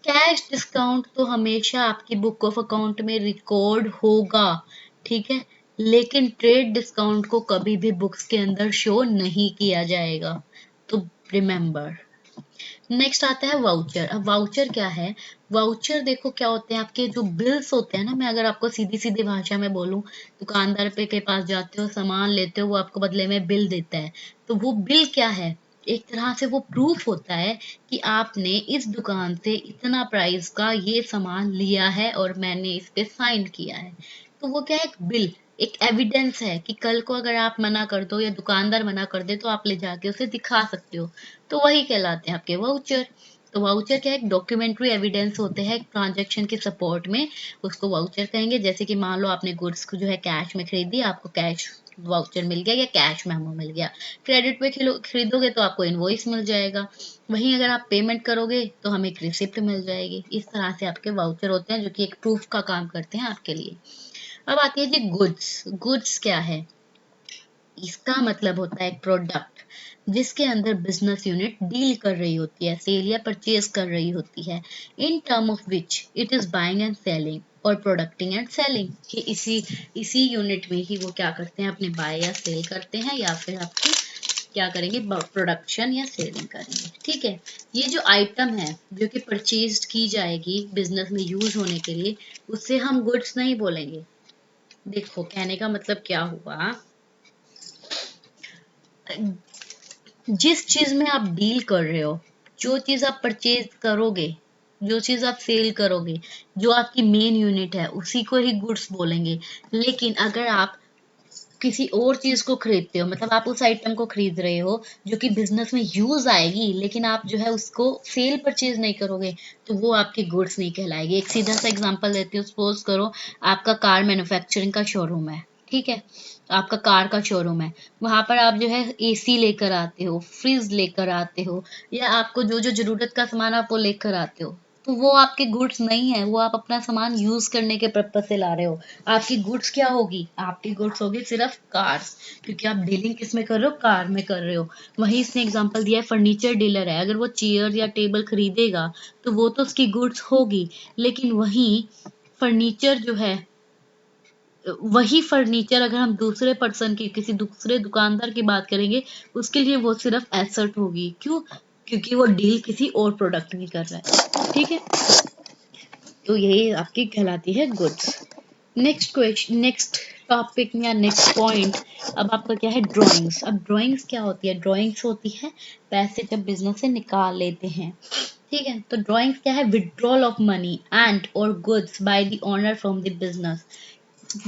कैश डिस्काउंट तो हमेशा आपकी बुक ऑफ अकाउंट में रिकॉर्ड होगा, ठीक है, लेकिन ट्रेड डिस्काउंट को कभी भी बुक्स के अंदर शो नहीं किया जाएगा, तो रिमेंबर। नेक्स्ट आता है वाउचर। अब वाउचर क्या है? वाउचर देखो क्या होते हैं, आपके जो बिल्स होते हैं ना, मैं अगर आपको सीधी सीधी भाषा में बोलूं, दुकानदार पे के पास जाते हो, सामान लेते हो, वो आपको बदले में बिल देता है। तो वो बिल क्या है? एक तरह से वो प्रूफ होता है कि आपने इस दुकान से इतना प्राइस का ये सामान लिया है और मैंने इस पे साइन किया है। तो वो क्या है? एक बिल, एक एविडेंस है कि कल को अगर आप मना कर दो या दुकानदार मना कर दे तो आप ले जाके उसे दिखा सकते हो। तो वही कहलाते हैं आपके वाउचर। तो वाउचर क्या है? एक डॉक्यूमेंट्री एविडेंस होते हैं ट्रांजैक्शन के सपोर्ट में, उसको वाउचर कहेंगे। जैसे कि मान लो आपने गुड्स को जो है कैश में खरीदी, आपको कैश वाउचर मिल गया या कैश मेमो मिल गया। क्रेडिट पे खरीदोगे तो आपको इनवॉइस मिल जाएगा। वहीं अगर आप पेमेंट करोगे तो हमें एक रिसिप्ट मिल जाएगी। इस तरह से आपके वाउचर होते हैं जो कि एक प्रूफ का काम करते हैं आपके लिए। अब आती है जी गुड्स। गुड्स क्या है? इसका मतलब होता है एक प्रोडक्ट जिसके अंदर बिजनेस यूनिट डील कर रही होती है, सेल या परचेज कर रही होती है, in term of which it is buying and selling और प्रोडक्टिंग एंड सेलिंग, कि इसी यूनिट में ही वो क्या करते हैं, अपने बाय या सेल करते हैं, या फिर आपकी क्या करेंगे, प्रोडक्शन या सेलिंग करेंगे, ठीक है। ये जो आइटम है जो कि परचेज की जाएगी बिजनेस में यूज होने के लिए, उससे हम गुड्स नहीं बोलेंगे। देखो कहने का मतलब क्या हुआ, जिस चीज में आप डील कर रहे हो, जो चीज आप परचेज करोगे, जो चीज आप सेल करोगे, जो आपकी मेन यूनिट है, उसी को ही गुड्स बोलेंगे। लेकिन अगर आप किसी और चीज को खरीदते हो, मतलब आप उस आइटम को खरीद रहे हो जो कि बिजनेस में यूज आएगी, लेकिन आप जो है उसको सेल परचेज नहीं करोगे, तो वो आपकी गुड्स नहीं कहलाएगी। एक सीधा सा एग्जांपल देती हूँ, सपोज करो आपका कार मैन्युफैक्चरिंग का शोरूम है, ठीक है, आपका कार का शोरूम है, वहां पर आप जो है एसी लेकर आते हो, फ्रिज लेकर आते हो, या आपको जो जो जरूरत का सामान आप वो लेकर आते हो, तो वो आपके गुड्स नहीं है, वो आप अपना सामान यूज करने के पर्पज से ला रहे हो। आपकी गुड्स क्या होगी? आपकी गुड्स होगी सिर्फ कार्स, क्योंकि आप डीलिंग किस में कर रहे हो? कार में कर रहे हो। वहीं इसने एग्जांपल दिया है, फर्नीचर डीलर है, अगर वो चेयर या टेबल खरीदेगा तो वो तो उसकी गुड्स होगी, लेकिन वहीं फर्नीचर जो है, वही फर्नीचर अगर हम दूसरे पर्सन की, किसी दूसरे दुकानदार की बात करेंगे, उसके लिए वो सिर्फ एसेट होगी। क्यों? क्योंकि वो डील किसी और प्रोडक्ट की कर रहा है, ठीक है। तो यही आपकी कहलाती है goods. Next question, next topic या नेक्स्ट पॉइंट, अब आपका क्या है? ड्राइंग्स। अब ड्राइंग्स क्या होती है? ड्राइंग्स होती है पैसे जब बिजनेस से निकाल लेते हैं, ठीक है। तो ड्राइंग्स क्या है? विड्रॉल ऑफ मनी एंड और goods by the owner from the business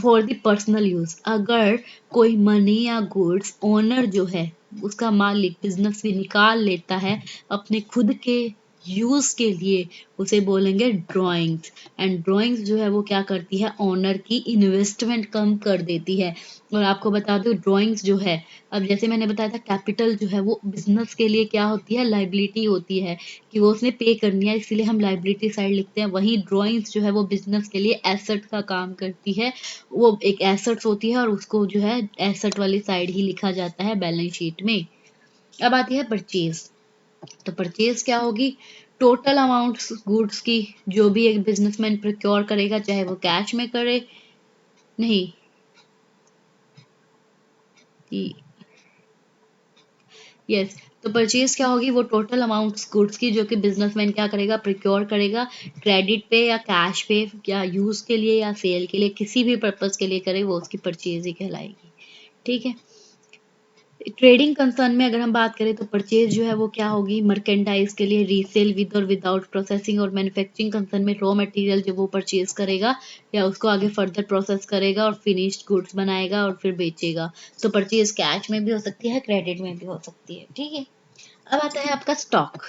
for the personal use. अगर कोई मनी या गुड्स ओनर जो है, उसका मालिक बिजनेस से निकाल लेता है अपने खुद के यूज के लिए, उसे बोलेंगे ड्राइंग्स। एंड ड्राइंग्स जो है वो क्या करती है? ओनर की इन्वेस्टमेंट कम कर देती है। और आपको बता दो ड्राइंग्स जो है, अब जैसे मैंने बताया था, कैपिटल जो है वो बिजनेस के लिए क्या होती है? लाइबिलिटी होती है, कि वो उसने पे करनी है, इसीलिए हम लाइबिलिटी साइड लिखते हैं। वही ड्राइंग्स जो है वो बिजनेस के लिए एसेट का काम करती है, वो एक एसेट्स होती है और उसको जो है एसेट वाली साइड ही लिखा जाता है बैलेंस शीट में। अब आती है परचेज। तो परचेज क्या होगी? टोटल अमाउंट गुड्स की जो भी एक बिजनेसमैन प्रोक्योर करेगा, चाहे वो कैश में करे, नहीं, यस, तो परचेज क्या होगी? वो टोटल अमाउंट गुड्स की जो कि बिजनेसमैन क्या करेगा? प्रोक्योर करेगा, क्रेडिट पे या कैश पे, या यूज के लिए या सेल के लिए, किसी भी पर्पज के लिए करे, वो उसकी परचेज ही कहलाएगी, ठीक है। ट्रेडिंग कंसर्न में अगर हम बात करें तो परचेज जो है वो क्या होगी? मर्केंडाइज के लिए, रीसेल विद और विदाउट प्रोसेसिंग, और मैन्युफैक्चरिंग कंसर्न में रॉ मटेरियल जो वो परचेज करेगा या उसको आगे फर्दर प्रोसेस करेगा और फिनिश्ड गुड्स बनाएगा और फिर बेचेगा। तो परचेज कैश में भी हो सकती है, क्रेडिट में भी हो सकती है, ठीक है। अब आता है आपका स्टॉक।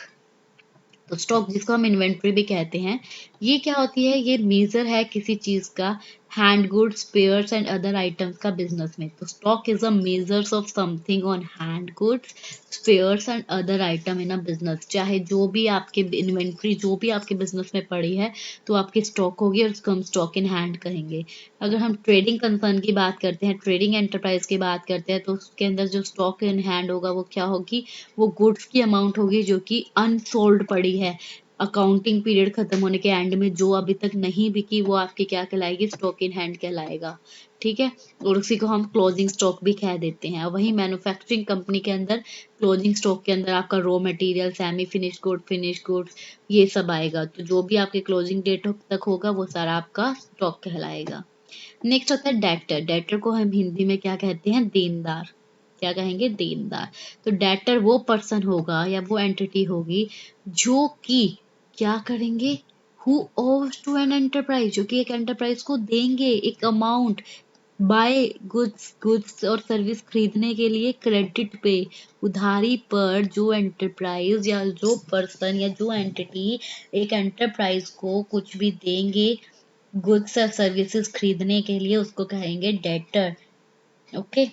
तो स्टॉक जिसको हम इन्वेंट्री भी कहते हैं, ये क्या होती है? ये मेजर है किसी चीज का hand goods, spares and other items का बिजनेस में। तो stock is a measures of something on hand goods, spares and other item in a business. चाहे जो भी आपके इन्वेंट्री जो भी आपके बिजनेस में पड़ी है तो आपकी स्टॉक होगी और उसको हम स्टॉक इन हैंड कहेंगे। अगर हम ट्रेडिंग कंसर्न की बात करते हैं, ट्रेडिंग एंटरप्राइज की बात करते हैं, तो उसके अंदर जो स्टॉक इन हैंड होगा वो क्या होगी, वो गुड्स की अमाउंट होगी जो कि अनसोल्ड पड़ी है। अकाउंटिंग पीरियड खत्म होने के एंड में जो अभी तक नहीं बिकी वो आपकी क्या कहलाएगी, स्टॉक इन हैंड कहलाएगा। ठीक है, और उसी को हम क्लोजिंग स्टॉक भी कह देते हैं। वही मैन्युफैक्चरिंग कंपनी के अंदर क्लोजिंग स्टॉक के अंदर आपका raw material, semi finish good, finish goods, ये सब आएगा। तो जो भी आपके क्लोजिंग डेट तक होगा वो सारा आपका स्टॉक कहलाएगा। नेक्स्ट होता है डेटर। डेटर को हम हिंदी में क्या कहते हैं, देनदार। क्या कहेंगे, देनदार। तो डेटर वो पर्सन होगा या वो एंटिटी होगी जो कि क्या करेंगे, who owes to an enterprise, जो कि एक एंटरप्राइज को देंगे एक अमाउंट, बाय गुड्स और सर्विस खरीदने के लिए क्रेडिट पे, उधारी पर। जो एंटरप्राइज या जो पर्सन या जो एंटिटी एक एंटरप्राइज को कुछ भी देंगे गुड्स और सर्विसेज खरीदने के लिए, उसको कहेंगे डेटर। ओके,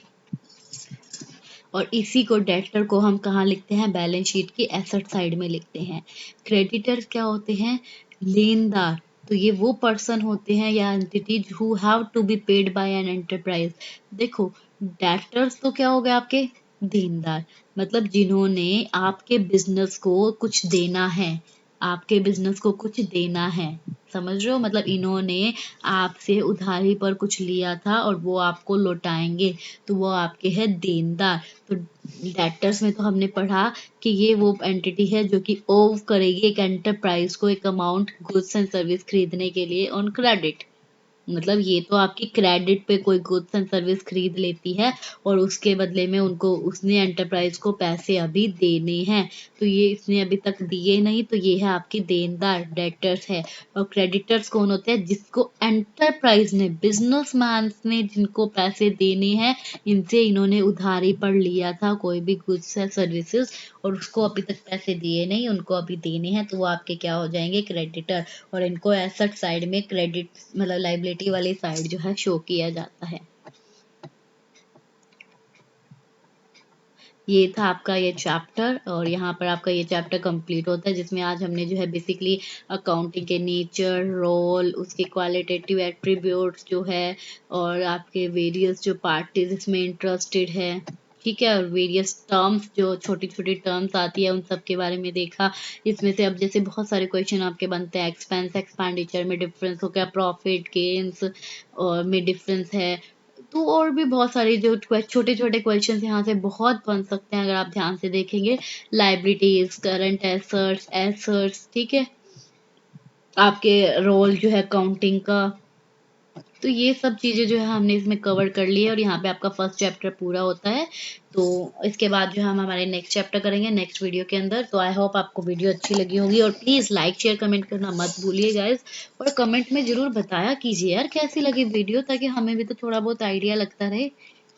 और इसी को डेटर को हम कहाँ लिखते हैं, बैलेंस शीट की एसेट साइड में लिखते हैं। क्रेडिटर्स क्या होते हैं, लेनदार। तो ये वो पर्सन होते हैं या entities who have to be paid by an enterprise. देखो, डेटर्स तो क्या हो गए आपके, देनदार, मतलब जिन्होंने आपके बिजनेस को कुछ देना है, आपके बिजनेस को कुछ देना है, समझ रहे हो, मतलब इन्होंने आपसे उधारी पर कुछ लिया था और वो आपको लौटाएंगे, तो वो आपके हैं देनदार। तो डेटर्स में तो हमने पढ़ा कि ये वो एंटिटी है जो कि ओव करेगी एक एंटरप्राइज को एक अमाउंट गुड्स एंड सर्विस खरीदने के लिए ऑन क्रेडिट। मतलब ये तो आपकी क्रेडिट पे कोई गुड्स एंड सर्विस खरीद लेती है और उसके बदले में उनको उसने एंटरप्राइज को पैसे अभी देने हैं, तो ये इसने अभी तक दिए नहीं, तो ये है आपकी देनदार, डेटर्स है। और क्रेडिटर्स कौन होते हैं, जिसको एंटरप्राइज ने, बिजनेसमैन ने जिनको पैसे देने हैं, इनसे इन्होंने उधारी पर लिया था कोई भी गुड्स या सर्विसेज और उसको अभी तक पैसे दिए नहीं, उनको अभी देने हैं, तो वो आपके क्या हो जाएंगे, क्रेडिटर। और इनको एसेट साइड में क्रेडिट मतलब लाइबिलिटी वाली साइड जो है शो किया जाता है। ये था आपका ये चैप्टर और यहाँ पर आपका ये चैप्टर कंप्लीट होता है, जिसमें आज हमने जो है बेसिकली अकाउंटिंग के नेचर, रोल, उसके क्वालिटेटिव एट्रीब्यूट्स जो है और आपके वेरियस जो पार्टीज इसमें इंटरेस्टेड है, ठीक है, और वेरियस टर्म्स जो छोटी छोटी टर्म्स आती है उन सब के बारे में देखा। इसमें से अब जैसे बहुत सारे क्वेश्चन आपके बनते हैं, एक्सपेंस एक्सपेंडिचर में डिफरेंस हो क्या, प्रॉफिट गेन्स और में डिफरेंस है, तो और भी बहुत सारे जो छोटे छोटे क्वेश्चन यहाँ से बहुत बन सकते हैं अगर आप ध्यान से देखेंगे। लाइबिलिटीज, करंट एसेट्स, एसेट्स, ठीक है, आपके रोल जो है अकाउंटिंग का, तो ये सब चीजें जो है हमने इसमें कवर कर ली है और यहाँ पे आपका फर्स्ट चैप्टर पूरा होता है। तो इसके बाद जो है हम हमारे नेक्स्ट चैप्टर करेंगे नेक्स्ट वीडियो के अंदर। तो आई होप आपको वीडियो अच्छी लगी होगी और प्लीज लाइक शेयर कमेंट करना मत भूलिए गाइस, और कमेंट में जरूर बताया कीजिए यार कैसी लगी वीडियो, ताकि हमें भी तो थोड़ा बहुत आइडिया लगता रहे,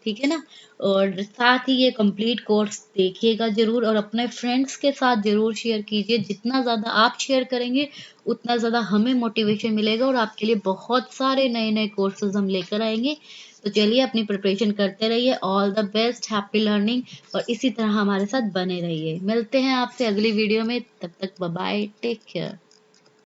ठीक है ना। और साथ ही ये कंप्लीट कोर्स देखिएगा जरूर और अपने फ्रेंड्स के साथ जरूर शेयर कीजिए। जितना ज़्यादा आप शेयर करेंगे उतना ज़्यादा हमें मोटिवेशन मिलेगा और आपके लिए बहुत सारे नए नए कोर्सेज हम लेकर आएंगे। तो चलिए अपनी प्रिपरेशन करते रहिए। All the best, happy learning, और इसी तरह हमारे साथ बने रहिए। मिलते हैं आपसे अगली वीडियो में, तब तक बाय बाय, टेक केयर।